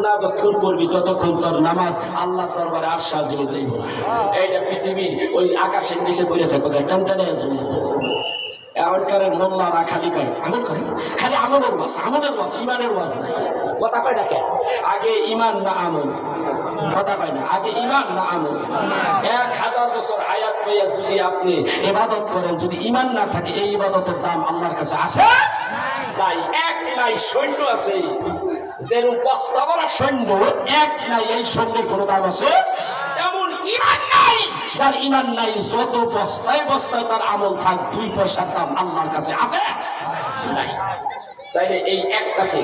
না যতক্ষণ করবি ততক্ষণ তোর নামাজ আল্লাহ দরবারে আশ্বাস দিয়ে যাইব না। এইটা পৃথিবীর ওই আকাশের নিচে পড়ে থাকবে টানটানে এখনকারের মোল্লারা খালি কয় আমল করে, খালি আমলের ওয়াজ, আমলের ওয়াজ, ইমানের ওয়াজ নাই। কথা কয় না কেন? আগে ইমান না আমল? কথা কয় না? আগে ইমান না আমল? 1000 বছর হায়াত পেয়ে যদি আপনি ইবাদত করেন, যদি ইমান না থাকে এই ইবাদতের দাম আল্লাহর কাছে আছে নাই? এক নাই, সৈন্য আছে। যেরকম বস্তা ভরা সৈন্য, এক নাই, এই সৈন্যের কোনো দাম আছে? এমন ইমান নাই, যার ইমান নাই যত বস্তায় বস্তায় তার আমল থাক, 2 পয়সার দাম আল্লাহর কাছে আছে নাই। তাইলে এই একটাকে,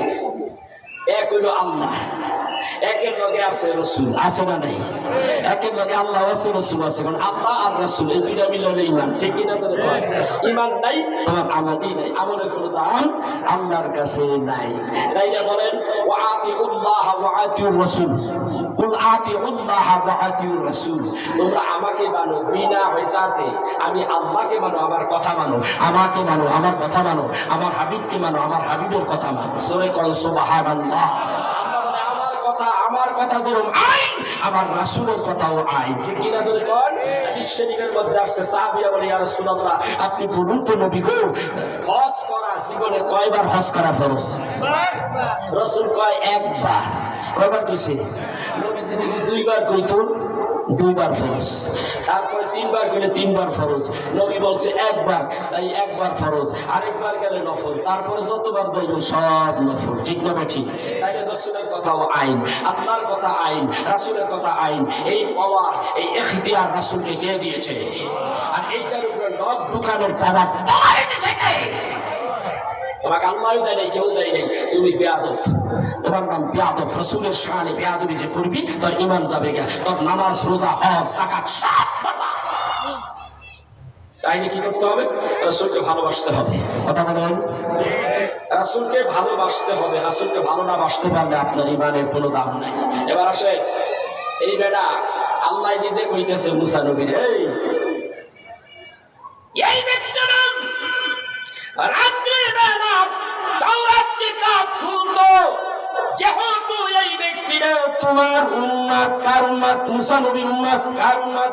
এক হইল আল্লাহ, একের লগে আছে রসুল, আছে না নাই? একের লগে আল্লাহ আছে, রসুল আছে। কারণ আল্লাহ আর রসুল এই দুইটা মিললে ইমান, ঠিক কিনা? তোর ইমান নাই, তোমার আমলই নাই, আমলের কোনো দাম আল্লাহর কাছে নাই। তাইলে বলেন ওয়া আতিউল্লাহ ওয়া আতিউর রাসূল, কুল আতিউল্লাহ ওয়া আতিউর রাসূল। তোমরা আমাকে মানো, বিনা হইতাতে আমি আল্লাহকে মানো, আমার কথা মানো, আমাকে মানো, আমার কথা মানো, আমার হাবিবকে মানো, আমার হাবিবের কথা মানো। জোরে কোন সুবহানাল্লাহ। আমার কথা যেরকম আইন, আমার রাসূলের কথাও আইন, ঠিক কিনা? ধরে কোন শরীফের মধ্যে আসছে, সাহাবীরা বলে ইয়া রাসূলুল্লাহ আপনি বলুন তো নবী গো, হজ করা জীবনে কয়বার হজ করা ফরজ? রাসূল কয় একবার। কয়বার কইছে? নবী যদি 2বার কইতো 2বার ফরজ, তারপরে 3বার কইলে 3বার ফরজ। নবী বলছে একবার, তাই একবার ফরজ, আরেকবার গেলে নফল, তারপরে যতবার যাইবেন সব নফল, ঠিক না? ঠিক। তাইলে রাসূলের কথাও আইন, আল্লাহর কথা আইন, রাসূলের কথা আইন। এই পাওয়ার, এই ইখতিয়ার রাসূলকে কে দিয়েছে? আর এইটার উপরে নখ ঢুকানোর পাওয়ার তোমাকে আল্লাহও দেয় নাই, কেউ দেয় নাই। তুমি বেয়াদব, তোমার নাম বেয়াদব। রাসূলের শানে বেয়াদবি যে করবি তোর ঈমান যাবে গা, তোর নামাজ, রোজা, হজ, যাকাত সব বরবাদ। তাইলে কি করতে হবে? রাসূলকে ভালোবাসতে হবে। কথা বলেন, রাসূলকে ভালোবাসতে হবে। রাসূলকে ভালো না বাসতে পারলে আপনার ঈমানের কোনো দাম নাই। এবার আসে এই বেটা, আল্লাহ নিজে কইতেছে মুসা নবীর, এই ব্যক্তির রাত্রি বেলা তাওরাত কিতাব খুলতো, যেহেতু এই ব্যক্তিরা তোমার উম্মত, কার উম্মত? মুসা নবীর উম্মত। কার উম্মত?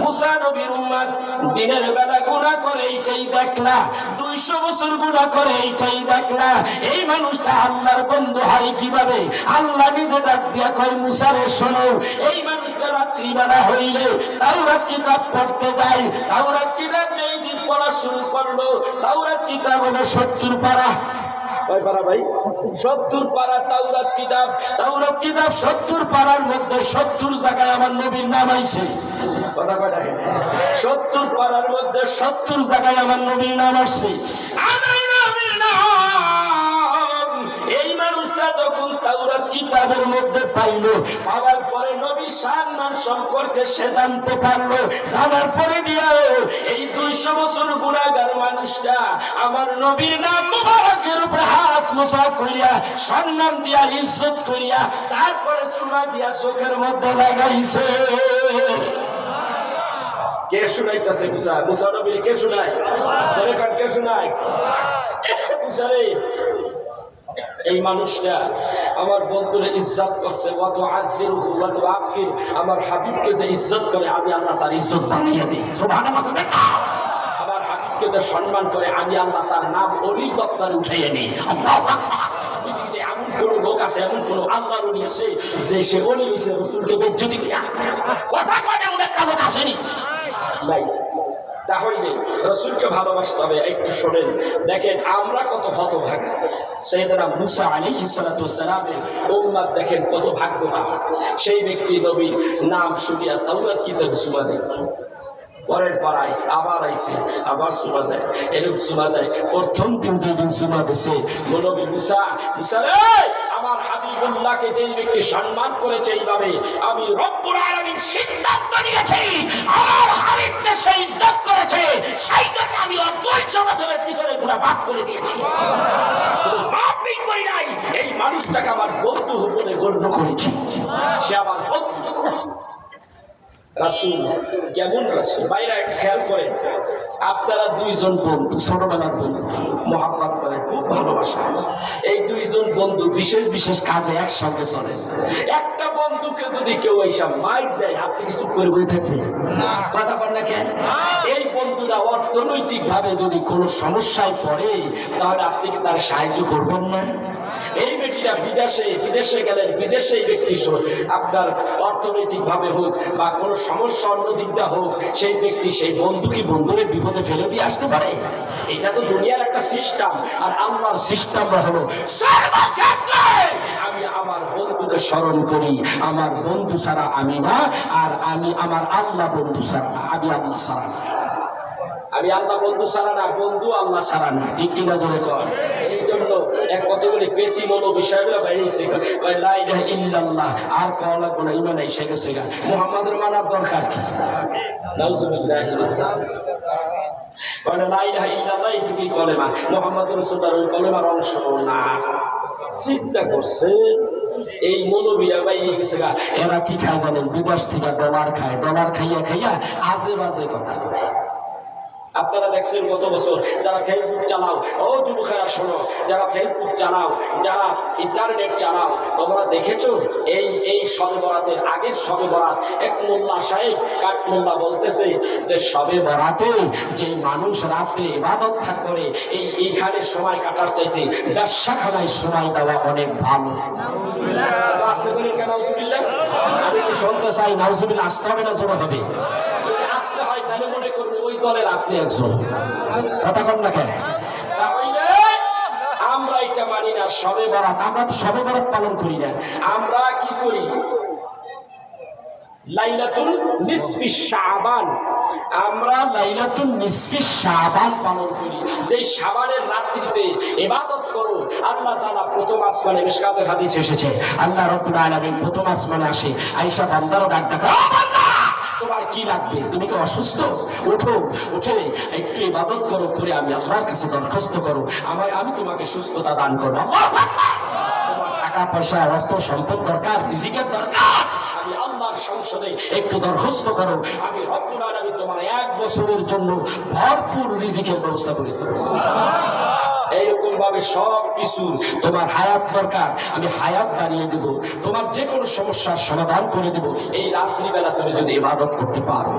মুসা নবীর উম্মত। দিনের বেলা গুনাহ করে এইটাই দেখলা, 200 বছর গুনাহ করে এইটাই দেখলা। এই মানুষটা আল্লাহর বন্ধু হয় কিভাবে? আল্লাহ নিজে ডাক দিয়া কয় মুসা রে শোনো, এই মানুষটা রাত্রি বেলা হইলে তাওরাত কিতাব পড়তে যায়। তাওরাত কিতাব যেই দিন পড়া শুরু করলো, তাওরাত কিতাব হলো 70 পারা। কয় পারা ভাই? 70 পারা তাওরাত কিতাব। তাওরাত কিতাব 70 পারার মধ্যে 70 জায়গায় আমার নবীর নাম আইছে। কথা কয় না? 70 পারার মধ্যে 70 জায়গায় আমার নবীর নাম আসছে। আমার নবীর নাম এই মানুষটা যখন তাওরাত কিতাবের মধ্যে পাইলো, পাওয়ার পরে নবীর সম্মান সম্পর্কে সে জানতে পারলো। জানার পরে দিয়া এই 200 বছর গুনাহগার মানুষটা আমার নবীর নাম মুবারকের উপরে হাত মোছা করিয়া, সম্মান দিয়া, ইজ্জত করিয়া, তারপরে সুরা দিয়া চোখের মধ্যে লাগাইছে। কে শুনাইতেছে? মুসা। মুসা নবী কে শুনায়? কে শুনায়? মুসা রে, এই মানুষটা আমার বন্ধুরে ইজ্জত করছে, কত আজির কত আকির, আমার হাবিবকে যে ইজ্জত করে আমি আল্লাহ তার ইজ্জত বাড়িয়ে দিই। সুবহানাল্লাহ। আমার হাবিবকে যে সম্মান করে আমি আল্লাহ তার নাম অলি দপ্তরে উঠাইয়ে নিই। এমন কোন লোক আছে, এমন কোন আল্লাহর অলি আছে যে সে অলি হইছে রাসূলকে বেজ্জতি করে? কথা কয় না, অনেক কাজ আসেনি ভাই। তাহলে রাসূলকে ভালোবাসতে হবে। একটু শোনেন, দেখেন আমরা কত হতভাগা। সাইয়েদনা মুসা আলাইহিস সালাতু ওয়াস সালামের উম্মত দেখেন কত ভাগ্যবান। সেই ব্যক্তি নবীর নাম শুনিয়া তাওরাত কিতাব সুমা দেয়, পরের পাড়ায় আবার আইছে, আবার সুমা দেয়, এরকম সুমা দেয়। প্রথম দিন যেদিন সুমা দিছে, নবী মুসা, মুসা রে আমার হাবিবুল্লাহকে যেই ব্যক্তি সম্মান করেছে এইভাবে, আমি রব্বুল আলামিন সিদ্ধান্ত নিয়েছি আমার হাবিবকে সেই ইজ্জত করেছে, সেই জন্য আমি ওর 200 বছরের পিছনে গুনাহ মাফ করে দিয়েছি। মাফই করি নাই, এই মানুষটাকে আমার বন্ধু বলে গণ্য করেছি, সে আমার বন্ধু। রাসূল কেমন রাসূল ভাইরা একটু খেয়াল করেন, আপনারা দুইজন বন্ধু, ছোটবেলার বন্ধু, মহব্বত করেন, খুব ভালোবাসা। এই দুইজন বন্ধু বিশেষ বিশেষ কাজে একসঙ্গে চলে। একটা বন্ধুকে যদি কেউ এসে মাইর দেয়, আপনি কিছু করে বই থাকবেন? কথা বল না কেন? এই বন্ধুরা অর্থনৈতিক ভাবে যদি কোনো সমস্যায় পড়ে, তাহলে আপনি কি তার সাহায্য করবেন না? এই ব্যক্তিটা বিদেশে গেলেন, বিদেশে ব্যক্তি আপনার অর্থনৈতিক ভাবে হোক বা কোনো সমস্যা অন্য দিকটা হোক, সেই ব্যক্তি সেই বন্ধু কি বন্ধুরে বিপদে ফেলে দিয়ে আসতে পারে? এটা তো দুনিয়ার একটা সিস্টেম। আর আল্লাহর সিস্টেমটা হলো সর্বক্ষেত্রে আমি আমার বন্ধুকে স্মরণ করি, আমার বন্ধু ছাড়া আমি না, আর আমি আমার আল্লাহ বন্ধু ছাড়া, আমি আল্লাহ ছাড়া, আমি আল্লাহ বন্ধু ছাড়া না, বন্ধু আল্লাহ ছাড়া না। ঠিক কিনা জোরে কর। এই জন্য এক কতগুলি পেতিমূলক বিষয়গুলো বেরিয়েছে, লা ইলাহা ইল্লাল্লাহ, আর কওয়া লাগবে না, ইমান এসে গেছে গা, মুহাম্মাদের মানার দরকার কি? নাউজুবিল্লাহি মিন যালিক। লা ইলাহা ইল্লাল্লাহ এটুকুই কলেমা, মুহাম্মাদুর রাসূলুল্লাহ ওই কলেমার অংশ না। চিন্তা করছে এই মৌলবীরা বাইরে গেছে গা, এরা কি খায় জানেন? বিদেশ থেকে ডলার খায়, ডলার খাইয়া খাইয়া আজে বাজে কথা কয়। আপনারা দেখছেন গত বছর যারা ফেসবুক চালাও, ও যুবকেরা শোনো, যারা ফেসবুক চালাও, যারা ইন্টারনেট চালাও, তোমরা দেখেছো এই শবে বরাতের আগের শবে বরাত এক মোল্লা সাহেব কাঠমোল্লা বলতেছে যে শবে বরাতে যে মানুষ রাতে ইবাদত করে এইখানে সময় কাটার চাইতে ব্যবসাখানায় সময় দেওয়া অনেক ভালো। আমি তো শুনতে চাই, নাউজুবিল্লাহ আসতে হবে না, জোরে হবে। আসতে হয় তাহলে মনে করবে ওই দলের আপনি একজন। কথা কন না কেন? তাহলে আমরা এটা মানি না শবে বরাত, আমরা তো শবে বরাত পালন করি না। আমরা কি করি? লাইলাতুল নিসফি শাবান, আমরা লাইলাতুল নিসফি শাবান পালন করি। যে শাবানের রাত্রিতে ইবাদত করো, আল্লাহ তাআলা প্রথম আসমানে, মিশকাতে হাদিস এসেছে, আল্লাহ রাব্বুল আলামিন প্রথম আসমানে আসে, আয়েশা বান্দারও ডাক ডাকা, ও বান্দা তোমার কি লাগবে? তুমি তো অসুস্থ, উঠো, উঠে একটু ইবাদত করো, করে আমি আল্লাহর কাছে দরখাস্ত করো, আমি তোমাকে সুস্থতা দান করবো। তোমার টাকা পয়সা, অর্থ সম্পদ দরকার, রিজিকের দরকার, আমি আল্লাহর সংসদে একটু দরখাস্ত করো, আমি রব্বুল আলামিন তোমার 1 বছরের জন্য ভরপুর রিজিকের ব্যবস্থা করে দেব। এইরকম ভাবে সব কিছু, তোমার হায়াত দরকার, আমি হায়াত বাড়িয়ে দেব, তোমার যে কোনো সমস্যার সমাধান করে দেব, এই রাত্রিবেলা তুমি যদি ইবাদত করতে পারো।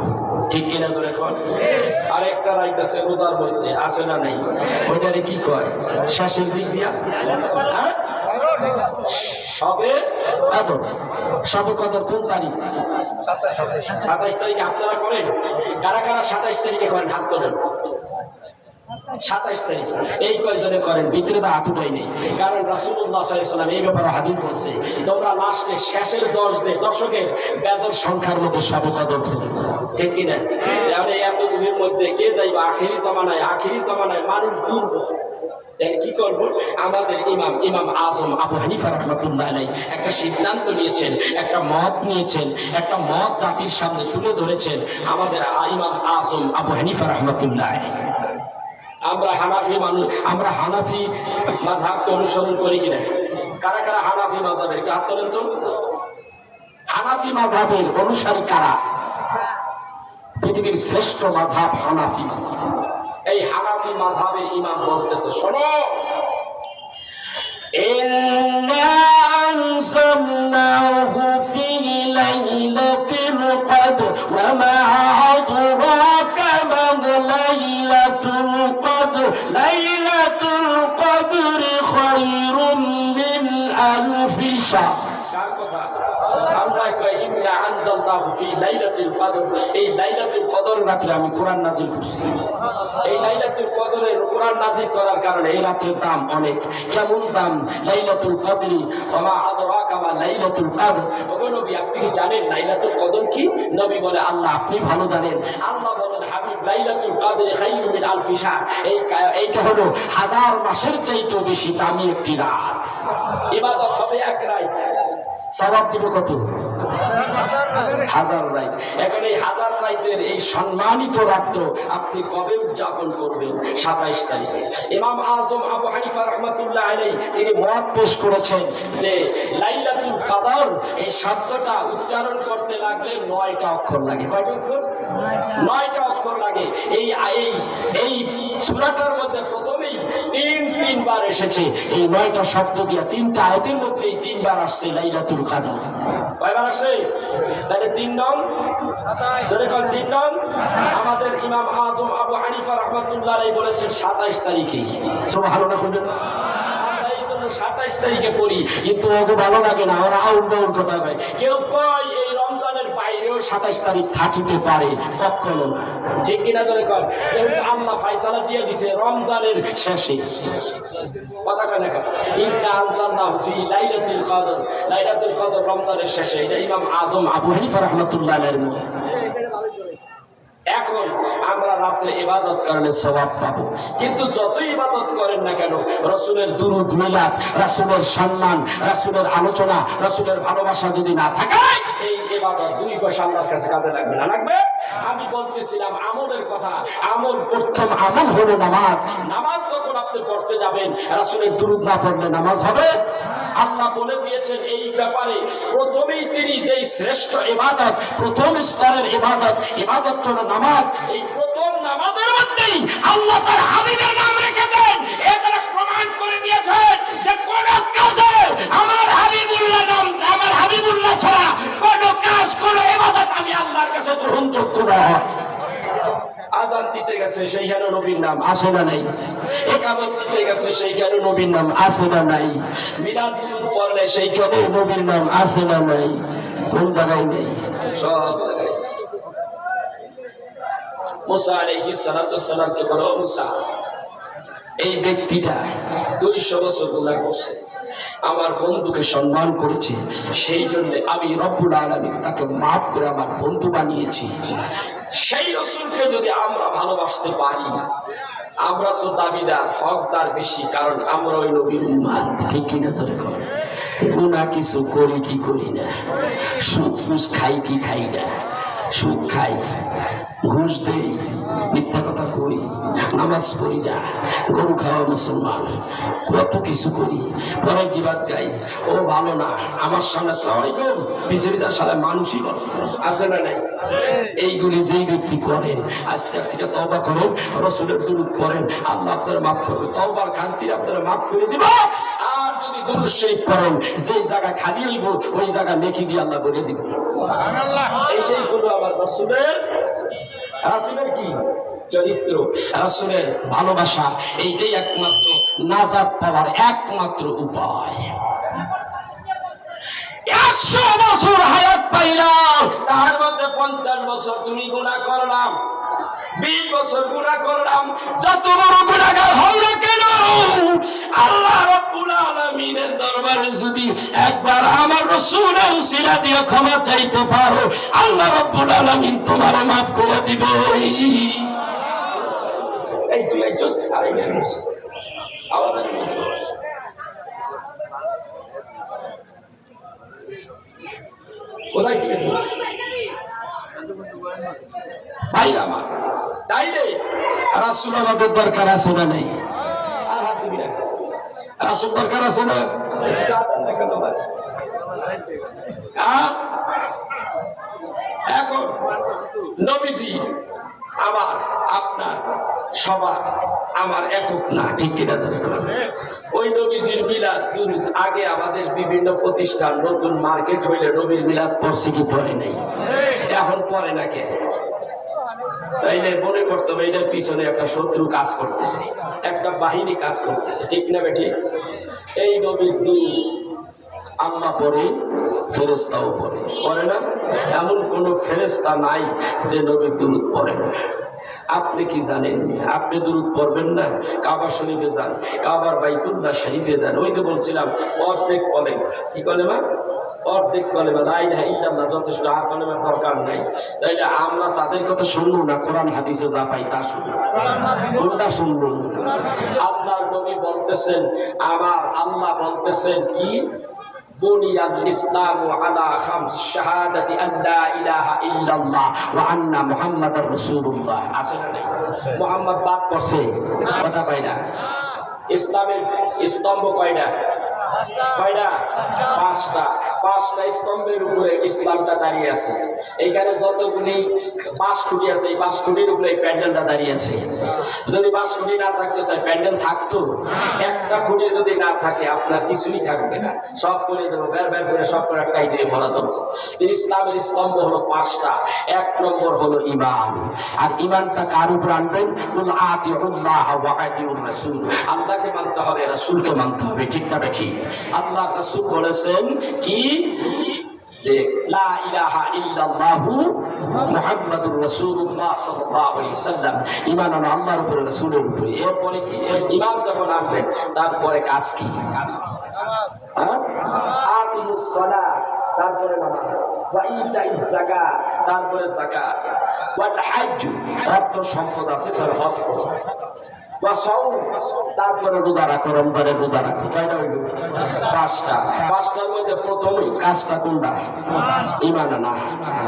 ঠিক কিনা ধরে কর। আর একটা রাইতেছে রোজার মধ্যে, আছে না নাই? ওইটারে কি কয়? শেষের দিক দিয়া সবে কদর। সবে কদর কোন তারিখ? 27 তারিখে। আপনারা করেন? কারা কারা 27 তারিখে করেন? হাত তোলেন। 27 তারিখ এই কয়জনে করেন? ভিতরে তো হাত উঠাই নেই, কারণ রাসূলুল্লাহ সাল্লাল্লাহু আলাইহি ওয়াসাল্লাম এই ব্যাপারে হাদিস বলছে, তোমরা লাস্টে শেষের 10 দশকের বেদর সংখ্যার মধ্যে সবে কদর করো। ঠিক কিনা? তাহলে এতগুলির মধ্যে কে যাইবা? আখিরি জামানায় মানুষ দুর্বল। কি করবো? আমাদের ইমাম আজম আবু হানিফা রাহমাতুল্লাহ আলাইহি একটা সিদ্ধান্ত নিয়েছেন, একটা মত নিয়েছেন, একটা মত জাতির সামনে তুলে ধরেছেন। আমাদের ইমাম আজম আবু হানিফা রাহমাতুল্লাহ আলাইহি, আমরা হানাফি মানুষ, আমরা হানাফি মাযহাবকে অনুসরণ করি কিনা? কারা কারা হানাফি মাযহাবের? হাত তোলেন তো। হানাফি মাযহাবের অনুসারী কারা? পৃথিবীর শ্রেষ্ঠ মাযহাব হানাফি মাযহাব। এই হানাফি মাযহাবের ইমাম বলতেছে, শোনো, ইন্না আনজালনাহু ফি লাইলাতিল কদর ওয়া মা আদরাকা মা লাইলাতুল কদর লাইলাতুল কদরি খায়রুম মিন আলফি শাহর। কার কথা? আমরা কই ইন্না আনজালনা আনজালনাহু ফি লাইলাতুল কদর, এই লাইলাতুল কদর রাতে আমি কোরআন নাযিল করছি। এই লাইলাতুল কদরে কোরআন নাযিল করার কারণে এই রাতের দাম অনেক। কেমন দাম? লাইলাতুল কদরি ওয়া মা আদরাকা মা লাইলাতুল কদর। ওগো নবী, আপনি কি জানেন লাইলাতুল কদর কি? নবী বলে, আল্লাহ আপনি ভালো জানেন। আল্লাহ বলেন, হাবিব, লাইলাতুল কদরি খায়রুম মিন আলফি শাহর, এইটা হলো হাজার মাসের চাইতেও বেশি দামি একটি রাত। ইবাদত হবে এক রাত, সওয়াব দিবে কত? হাজার রাত। এখন এই হাজার রাতের এই সম্মানিত রাত্র আপনি কবে উদযাপন করবেন? 27 তারিখে। ইমাম আজম আবু হানিফা রাহমাতুল্লাহ আলাইহি তিনি মত পেশ করেছেন যে লাইলাতুল কদর এই শব্দটা উচ্চারণ করতে লাগলে 9টা অক্ষর লাগে। কয়টা অক্ষর? 9টা অক্ষর লাগে। এই সূরাটার মধ্যে প্রথমেই তিনবার এসেছে এই 9টা শব্দ দিয়া। 3টা আয়াতের মধ্যে 3বার আসছে লাইলাতুল কদর। কয়বার আসছে? তাহলে 3 নং, যেরকম 3 নং। আমাদের ইমাম আজম আবু হানিফা রাহমাতুল্লাহ আলাইহি বলেছেন 27 তারিখে। সুবহানাল্লাহ। 27 তারিখে পড়ি, কিন্তু ওকে ভালো লাগে না, ওরা আউল বাউল কথা কয়। কেউ কয় এই রমজানের বাইরেও 27 তারিখ থাকিতে পারে, কখনো না। ঠিক কিনা জোরে কয়? যেহেতু আল্লাহ ফায়সালা দিয়ে দিছে রমজানের শেষে, কথা কয় না? ইন্না আনজালনাহু ফি লাইলাতুল কদর, লাইলাতুল কদর রমজানের শেষে। এটা ইমাম আজম আবু হানিফা রাহমাতুল্লাহ আলাইহির মত। এখন আমরা রাত্রে ইবাদত করলে সওয়াব পাবো, কিন্তু যত ইবাদত করেন না কেন, রাসূলের দুরূদ, মিলাদ, রাসূলের সম্মান, রাসূলের আলোচনা, রাসূলের ভালোবাসা যদি না থাকে, এই ইবাদত 2 পয়সা আল্লাহর কাছে কাজে লাগবে না। লাগবে? আমি বলতেছিলাম আমলের কথা। প্রথম আমল হলো নামাজ। নামাজ যখন আপনি পড়তে যাবেন, রাসূলের দুরূদ না পড়লে নামাজ হবে? আল্লাহ বলে দিয়েছেন এই ব্যাপারে, প্রথমেই তিনি যেই শ্রেষ্ঠ ইবাদত, প্রথম স্তরের ইবাদত হলো নামাজ। এই প্রথম নামাজের মধ্যেই আল্লাহ তার হাবিবের নাম রেখেছেন। এটা প্রমাণ করে দিয়েছেন যে কোন কাজে আমার হাবিবুল্লাহ ছাড়া কোন কাজ, কোন ইবাদত আমি আল্লাহর কাছে গ্রহণযোগ্য নয়। আযান দিতে গেছে সেইখানে নবীর নাম আসে না নাই? ইকামত দিতে গেছে সেইখানে নবীর নাম আসে না নাই? মিলাদ পড়লে সেইখানে নবীর নাম আসে না নাই? কোন জায়গায় নেই? সব জায়গায়। মুসা আলাইহিস সালাতু ওয়াসসালামকে বলো, মুসা, এই ব্যক্তিটা 200 বছর গুনাহ করছে, আমার বন্ধুকে সম্মান করেছে, সেই জন্য আমি রব্বুল আলামিন তাকে মাফ করে আমার বন্ধু বানিয়েছি। সেই রাসূলকে যদি আমরা ভালোবাসতে পারি, আমরা তো দাবিদার, হকদার বেশি, কারণ আমরা ওই নবীর উম্মত। ঠিক কিনা জোরে কর? গুনাহ কিছু করি কি করি না, সুদ ঘুষ খাই কি খাই না, সুদ খাই, ঘুষ দেই, মিথ্যা কথা কই, নামাজ পড়ি না, গরু খাওয়া মুসলমান, কত কিছু করি, পরে গিবাদ গাই, ও ভালো না, আমার সামনে আসসালামু আলাইকুম, পিছে পিছে সালে মানুষই আছে না নাই? এইগুলি যেই ব্যক্তি করেন, আজকের থেকে তওবা করেন, রাসূলের দুরূদ পড়েন, আল্লাহ আপনার মাফ করবে। তওবার খান্তির আপনারা মাফ করে দিব। আর যদি দুরূদ শরীফ পড়েন, যেই জায়গা খালি হইব ওই জায়গা নেকি দিয়ে আল্লাহ বলে দিব। সুবহানাল্লাহ। এইটাই হলো আমার রাসূলের কি চরিত্র, রাসূলের ভালোবাসা। এইটাই একমাত্র নাজাত পাওয়ার একমাত্র উপায়। 100 বছর হায়াত পাইলাম, তার মধ্যে 50 বছর তুমি গুনাহ করলাম, 20 বছর গুনাহ করলাম, যত বড় গুনাহগার হও না কেন, আল্লাহ রাব্বুল আলামিনের দরবারে যদি একবার আমার রাসূলের উসিলা দিয়ে ক্ষমা চাইতে পারো, আল্লাহ রাব্বুল আলামিন তোমারে মাফ করে দিবে। এই তুই আইছস আরে গেছিস আওয়াজ কোথায় কি গেছিস ভাই আমার? তাইলে রাসূল আমাদের দরকার আছে না নেই? রাসূল দরকার আছে না? এখন নবীজি আমার, আপনার, সবার, আমার একক না। ঠিক কিনা জানে? ওই নবীজির মিলাদ দুরূদ আগে আমাদের বিভিন্ন প্রতিষ্ঠান নতুন মার্কেট হইলে নবীর মিলাদ পড়ছে কি পড়ে নাই? এখন পড়ে না কে? তাইলে মনে করতে হবে এটার পিছনে একটা শত্রু কাজ করতেছে, একটা বাহিনী কাজ করতেছে। ঠিক না বেঠিক? এই নবীর দুরূদ আল্লাহ পড়ে, ফেরেশতাও পড়ে না? এমন কোন ফেরেশতা নাই যে নবীর দুরূদ পড়ে না। আপনি কি জানেন? আপনি দুরূদ পড়বেন না? কাবা শরীফে যান, কাবার বাইতুল্লাহ শরীফে যান, ওই যে বলছিলাম অর্ধেক কলেমা। কি কলেমা? অর্ধেক কলেমা, লা ইলাহা ইল্লাল্লাহ যথেষ্ট, আর কলেমার দরকার নাই। তাইলে আমরা তাদের কথা শুনবো না, কোরআন হাদিসে যা পাই তা শুনবো। কোনটা শুনবো? আল্লাহর নবী বলতেছেন, আমার আল্লাহ বলতেছেন কি, বুনিয়াল ইসলামু আলা খামস শাহাদাতি আল্লা ইলাহা ইল্লাল্লাহ ওয়া আন্না মুহাম্মাদার রাসূলুল্লাহ। আছে না নাই? মুহাম্মদ বাদ পড়ছে, কথা পাই না। ইসলামের স্তম্ভ কয়টা? কয়টা? পাঁচটা। পাঁচটা স্তম্ভের উপরে ইসলামটা দাঁড়িয়ে আছে। এইখানে যতগুলি বাঁশখুঁটি আছে, এই বাঁশখুঁটির উপরে এই প্যান্ডেলটা দাঁড়িয়ে আছে। যদি বাঁশখুঁটি না থাকতো তাই প্যান্ডেল থাকতো? একটা খুঁটি যদি না থাকে আপনার কিছুই থাকবে না, সব করে দেবো, বের বের করে সব করে আটকাই দিয়ে ভরা দেবো। ইসলামের স্তম্ভ হলো পাঁচটা। এক নম্বর হলো ঈমান। আর ঈমানটা কার উপর আনবেন? কুল আতিউল্লাহ ওয়া আতিউর রাসূল। আল্লাহকে মানতে হবে, রাসূলকে মানতে হবে, ঠিক না বেঠিক? আল্লাহ রাসূল বলেছেন কি, লা ইলাহা ইল্লাল্লাহু মুহাম্মাদুর রাসূলুল্লাহ সাল্লাল্লাহু আলাইহি ওয়াসাল্লাম। ঈমান আনা আল্লাহর উপরে, রাসূলের উপরে। এরপরে কি? ঈমান যখন আনবেন তারপরে কাজ কি? কাজ কি? আকিমুস সালাত, তারপরে নামাজ, ওয়া ইতাইজ যাকাত, তারপরে যাকাত, ওয়াল হজ্জ, অর্থ সম্পদ আছে তার হজ করো, ওয়া সাওম, তারপরে রোজা রাখো, রমজানের রোজা রাখো। কয়টা হইল? পাঁচটা। পাঁচটার মধ্যে প্রথমেই কাজটা কোনটা? ঈমান আনা।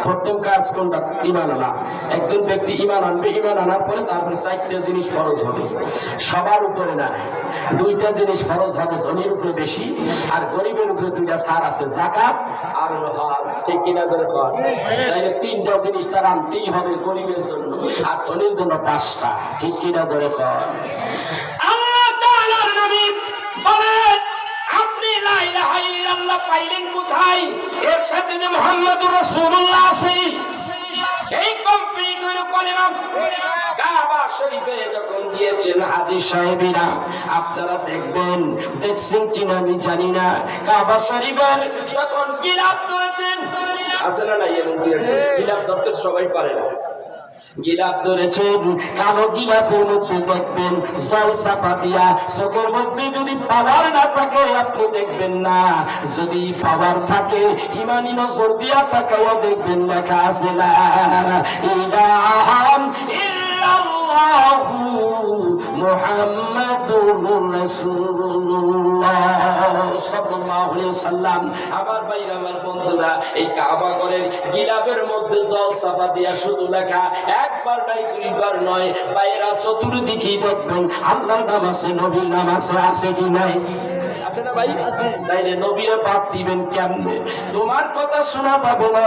প্রথম কাজ কোনটা? ঈমান আনা। একজন ব্যক্তি ঈমান আনবে, ঈমান আনার পরে তারপরে চারটা জিনিস ফরজ হবে। সবার উপরে না, দুইটা জিনিস ফরজ হবে, ধনীর উপরে বেশি আর গরিবের উপরে দুইটা ছাড় আছে, যাকাত আর হজ। ঠিক কিনা ধরে কর? তাইলে তিনটা জিনিস তার আনতেই হবে গরিবের জন্য, আর ধনীর জন্য পাঁচটা। ঠিক কিনা ধরে কর? আল্লাহ তাআলার নবী বলেন, আপনি লা ইলাহা ইল্লাল্লাহ পাইলেন কোথায়? এর সাথে যে মুহাম্মাদুর রাসূলুল্লাহ আছে, এই কমপ্লিট হলো কলেমা। কাবা শরীফে যখন গিয়েছেন হাদিস সাহেবেরা, আপনারা দেখবেন, দেখছেন কিনা আমি জানি না, কাবা শরীফের যখন গিলাফ ধরেছেন, আছে না নাই? এবং গিলাফ ধরতে সবাই পারে না। গিলাফ ধরেছেন, কালো গিলাফের মধ্যে দেখবেন জল চাপা দিয়া, চোখের মধ্যে যদি পাওয়ার না থাকে আপনি দেখবেন না, যদি পাওয়ার থাকে ইমানি নজর দিয়া তাকাইয়া দেখবেন লেখা আছে লা ইলাহা ইল্লাল্লাহু মুহাম্মাদুর রাসূলুল্লাহ সাল্লাল্লাহু আলাইহি ওয়াসাল্লাম। আমার ভাইরা, আমার বন্ধুরা, এই কাবা ঘরের গিলাফের মধ্যে জল চাপা দিয়া শুধু লেখা, একবার নাই, দুইবার নয়, বাইরা চতুর্দিকেই দেখবেন আল্লাহর নাম আছে, নবীর নাম আছে। আছে কি নাই? আছে না ভাই? তাইলে নবীরে বাদ দিবেন কেমনে? তোমার কথা শোনা পাবে না।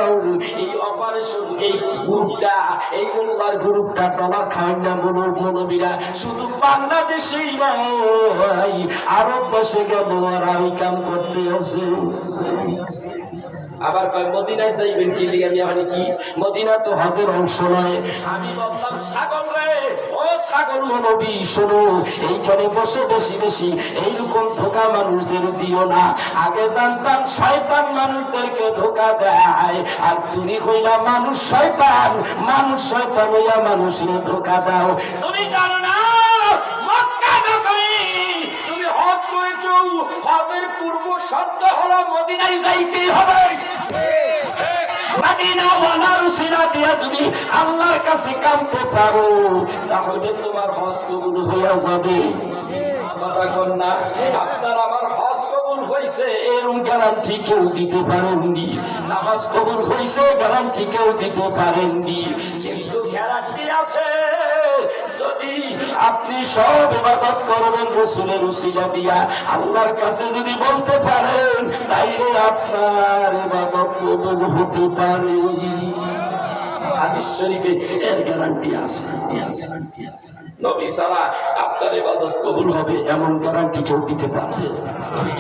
এই অপারেশন, এই গ্রুপটা, এই মোল্লার গ্রুপটা ডলার খায় না মৌলবীরা, শুধু বাংলাদেশেই নাই, আরব দেশে গেল আর আমি কাম করতে আছে। আবার কয় মদিনায় যাইবেন কি লিগে? মানে কি? মদিনা তো হজের অংশ নয়। আমি বললাম, ছাগল রে, ও ছাগল নবী, শোনো, এইখানে বসে বেশি বেশি এইরকম ধোকা মানুষদের দিও না। আগে জানতাম শয়তান মানুষদেরকে ধোকা দেয়, আর তুমি হইলা মানুষ শয়তান, মানুষ শয়তান হইয়া মানুষের ধোকা দাও। তুমি জানো না মক্কা নগরী তুমি হজ করেছ, হজের পূর্ব শর্ত হলো মদিনায় যাইতেই হবে। মদিনা ওয়ালার উসিলা দিয়া যদি আল্লাহর কাছে কামতে পারো, তাহলে তোমার হজ কবুল হইয়া যাবে। কথা কন না? আপনার আমার হজ কবুল হয়েছে এরকম গ্যারান্টি কেউ দিতে পারেননি, নামাজ কবুল হয়েছে গ্যারান্টি কেউ দিতে পারেননি, কিন্তু গ্যারান্টি আছে যদি আপনি সব ইবাদত করবেন রাসূলের উসিলা দিয়া, আল্লাহর কাছে যদি বলতে পারেন, তাইলে আপনার ইবাদত কবুল হতে পারে। হাদিস শরীফে এর গ্যারান্টি আছে। নবী ছাড়া আপনার ইবাদত কবুল হবে এমন গ্যারান্টি কেউ দিতে পারবে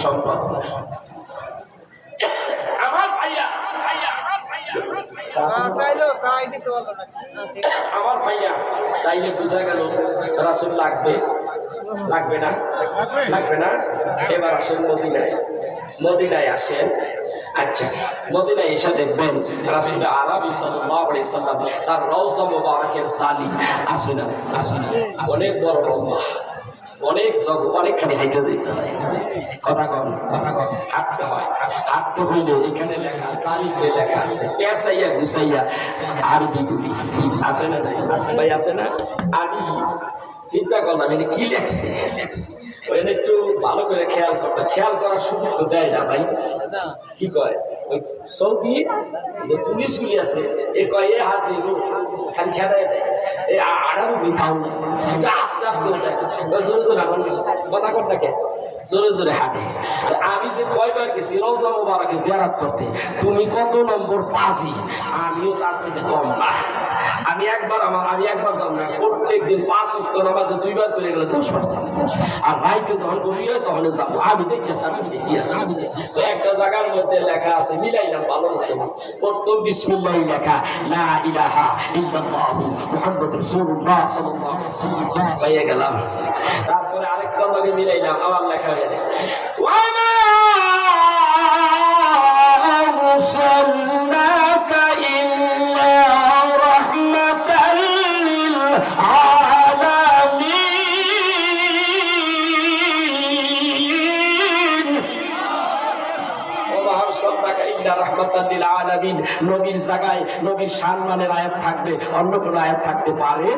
সম্ভব। আমার ভাইয়া, আমার ভাইয়া, তাইলে বোঝা গেল রাসূল লাগবে, লাগবে না? লাগবে না? এবার আসেন মদিনায়। মদিনায় আসেন, আচ্ছা, মদিনায় এসে দেখবেন রাসূল আরবি সাল্লাল্লাহু আলাইহি সাল্লাম তার রওজা মুবারকের জালি আসে না, অনেক বড় লম্বা, অনেক অনেকখানি হাইটে দিতে হয়, কথা কম হাঁটতে হয়। হাঁটতে হইলে এখানে লেখা জালিতে লেখা আছে পেঁচাইয়া গুছাইয়া আরবিগুলি আছে না, ভাই আছে না? আমি চিন্তা করলাম এটা কি লেখছে, ওইটা একটু ভালো করে খেয়াল করার সুযোগ তো দেয় না ভাই। কি কয় ওই সৌদি যে পুলিশগুলি আছে এ কয় এ হাজি খালি খেদায় দেয়, এ আড়াবো বিঠাও না, আস্তে আস্তে জোরে জোরে আমার কথা কর থাকে, জোরে জোরে হাঁটে। আমি যে কয়বার গেছি রওজা মুবারকে জিয়ারত করতে, তুমি কত নম্বর পাজি, আমিও তার সাথে কম না। আমি একবার যাব না, প্রত্যেকদিন 5 ওয়াক্ত নামাজে 2 বার করে গেলে 10 বার যাব, আর রাইতে যখন গভীর হয় তখন যাবো। আমি দেখতেছি তো একটা জায়গার মধ্যে লেখা আছে, মিলাইলাম ভালো মতো, প্রথম বিসমিল্লাহ লেখা লা ইলাহা ইল্লাল্লাহু মুহাম্মাদুর রাসূলুল্লাহ সাল্লাল্লাহু আলাইহি ওয়াসাল্লাম পাইয়ে গেলাম। তারপরে আরেকটা লগে মিলাইলাম, আমার লেখা হয়ে যায় ওয়া মা আরসালনাকা ইল্লা রাহমাতাল লিল আলামিন। নবীর জায়গায় নবীর সম্মানের আয়াত থাকবে, অন্য কোন আয়াত থাকতে পারে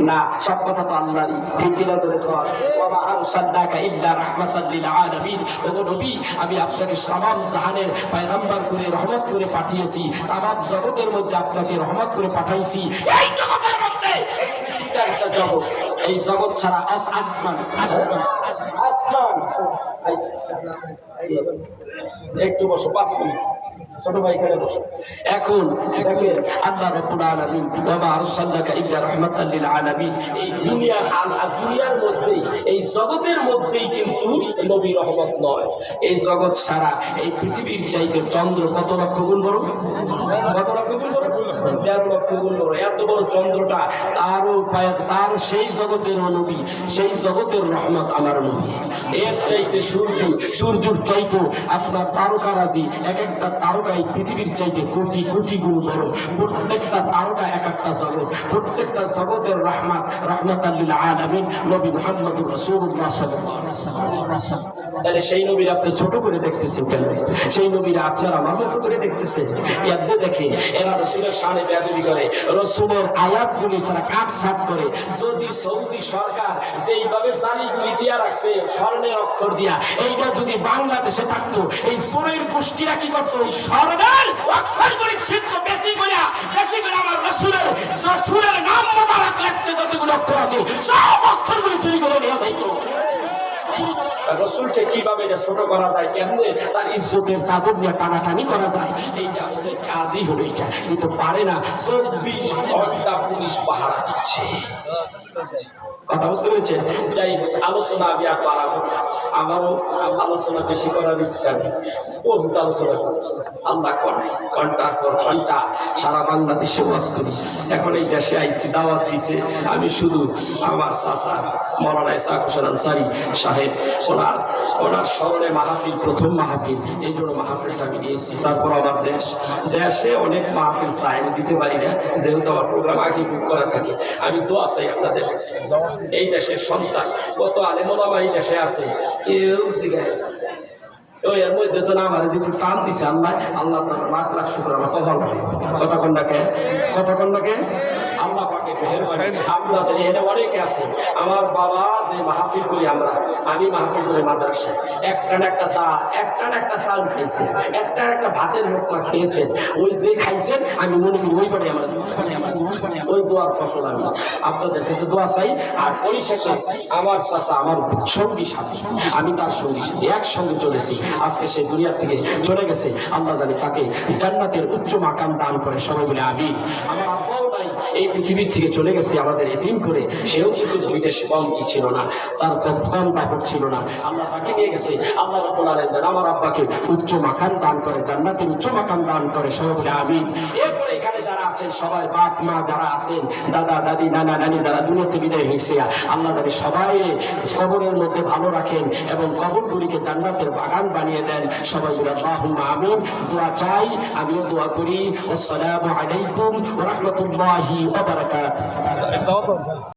না। সব কথা তো আল্লাহরই, ঠিক কিনা করে তো ওয়া আরসালনাকা ইল্লা রাহমাতাল লিল আলামিন। ওগো নবী, আমি আপনাকে तमाम জাহানের পয়গম্বর করে রহমত করে পাঠিয়েছি, तमाम জগতের মধ্যে আপনাকে রহমত করে পাঠাইছি। এই জগতের মধ্যে একটা জগৎ, এই জগৎ ছাড়া আসমান একটু বসো 5 মিনিট, ছোট ভাই এখানে বসো। এখন দেখেন আল্লাহ রাব্বুল আলামিন ওয়া মা আরসালনাকা ইল্লা রাহমাতাল লিল আলামিন, এই দুনিয়ার মধ্যেই, এই জগতের মধ্যেই কিন্তু নবী রহমত নয়। এই জগৎ সারা এই পৃথিবীর চাইতে চন্দ্র কত লক্ষ গুণ বড়, কত লক্ষ গুণ বড়, 13 লক্ষ গুণ বড়। এত বড় চন্দ্রটা তার সেই জগতের নবী, সেই জগতের রহমত আমার নবী। এর চাইতে সূর্যের চাইতে আপনার তারকারাজি, এক একটা তারকা এই পৃথিবীর চাইতে কোটি কোটি গুণ বড়। প্রত্যেকটা তারকা এক একটা জগৎ, প্রত্যেকটা জগতের রাহমাতাল লিল আলামিন নবী মুহাম্মদুর রাসূলুল্লাহ সাল্লাল্লাহু আলাইহি ওয়াসাল্লাম। তাহলে সেই নবীর আপনি ছোট করে দেখতেছেন কেন? সেই নবীর আপনার আমার মতো করে দেখতেছেন? ইয়াদে দেখেন এরা রাসূলের শানে বেয়াদবি করে, রাসূলের আয়াতগুলি সারা কাটছাঁট করে। যদি সৌদি সরকার যেইভাবে জালিগুলি দিয়া রাখছে স্বর্ণের অক্ষর দিয়া, এইটা যদি বাংলাদেশে থাকতো, এই সুরের গোষ্ঠীরা কি করতো? এই স্বর্ণের অক্ষরগুলি ছিদ্র বেশি করে আমার রাসূলের নাম মোবারক লিখতে যতগুলো অক্ষর আছে সব অক্ষরগুলি চুরি করে নিয়ে যাইতো। রসুলকে কিভাবে এটা ছোট করা যায়, কেমনে তার ইজ্জতের চাদর নিয়ে টানাটানি করা যায়, এইটা ওদের কাজই হলো এইটা। কিন্তু পারে না, 24 ঘন্টা পুলিশ পাহারা দিচ্ছে। কথা বুঝতে পেরেছেন? যাই হোক, আলোচনা আমি আর বাড়াবো না, আমারও আলোচনা বেশি করার ইচ্ছা নেই। বহুত আলোচনা করি, আল্লাহ করাই ঘন্টার পর ঘন্টা সারা বাংলাদেশে ওয়াজ করি। এখন এই দেশে আইসি, দাওয়াত দিছে, আমি শুধু আমার চাচা মৌলানা ইসহাক হোসেন আনসারী সাহেব ওনার স্মরণে মাহফিল, প্রথম মাহফিল, এই জন্য মাহফিলটা আমি নিয়েছি। তারপর আমার দেশে অনেক মাহফিল চাই, আমি দিতে পারি না, যেহেতু আমার প্রোগ্রাম আগে বুক করা থাকে। আমি দোয়া চাই আপনাদের কাছে। এই দেশের সন্তান কত আলেম ওলামা এই দেশে আছে, কেউ জিগায় ওই এর মধ্যে তো না আমার যদি টান দিছে আল্লাহ তার লাখ লাখ শুকর আমার কতক্ষণকে আল্লাহ পাকে আপনাদের এখানে অনেকে আছে। আমার বাবা যে মাহফিল করি আমি মাহফিল করি মাদ্রাসায়, একটা একটা চাল খাইছে, একটা ভাতের লোকমা খেয়েছেন, ওই যে খাইছেন আমি মনে করি ওই বাড়ি আমার ওই দোয়ার ফসল। আমি আপনাদের কাছে দোয়া চাই। আর পরিশেষে আমার চাচা আমার সঙ্গী সাথী, আমি তার সঙ্গী সাথী একসঙ্গে চলেছি, আজকে সে দুনিয়া থেকে চলে গেছে। আল্লাহ জানি তাকে জান্নাতের উচ্চ মাকাম দান করে, সবাই বলে আমিন। আমার আব্বাও নাই, এই পৃথিবীর থেকে চলে গেছে আমাদের এতিম করে, সেও কিন্তু বিদেশ কম ছিল না, তার কম দাপট ছিল না, আল্লাহ তাকে নিয়ে গেছে। আল্লাহ রাব্বুল আলামিন আমার আব্বাকে উচ্চ মাকান দান করে, জান্নাতের উচ্চ মাকান দান করে, সবাই আমিন। এরপরে এখানে যারা আছেন সবাই বাপ মা যারা আছেন, দাদা দাদি নানা নানি যারা দুনিয়াতে বিদায় হয়েছে, আল্লাহ তাদের সবাই কবরের মধ্যে ভালো রাখেন এবং কবরগুলিকে জান্নাতের বাগান বানিয়ে দেন। সবাই বলে আল্লাহুম্মা আমিন। দোয়া চাই, আমিও দোয়া করি। আসসালামু আলাইকুম ওয়া রাহমাতুল্লাহি ওয়া বারাকাতুহু।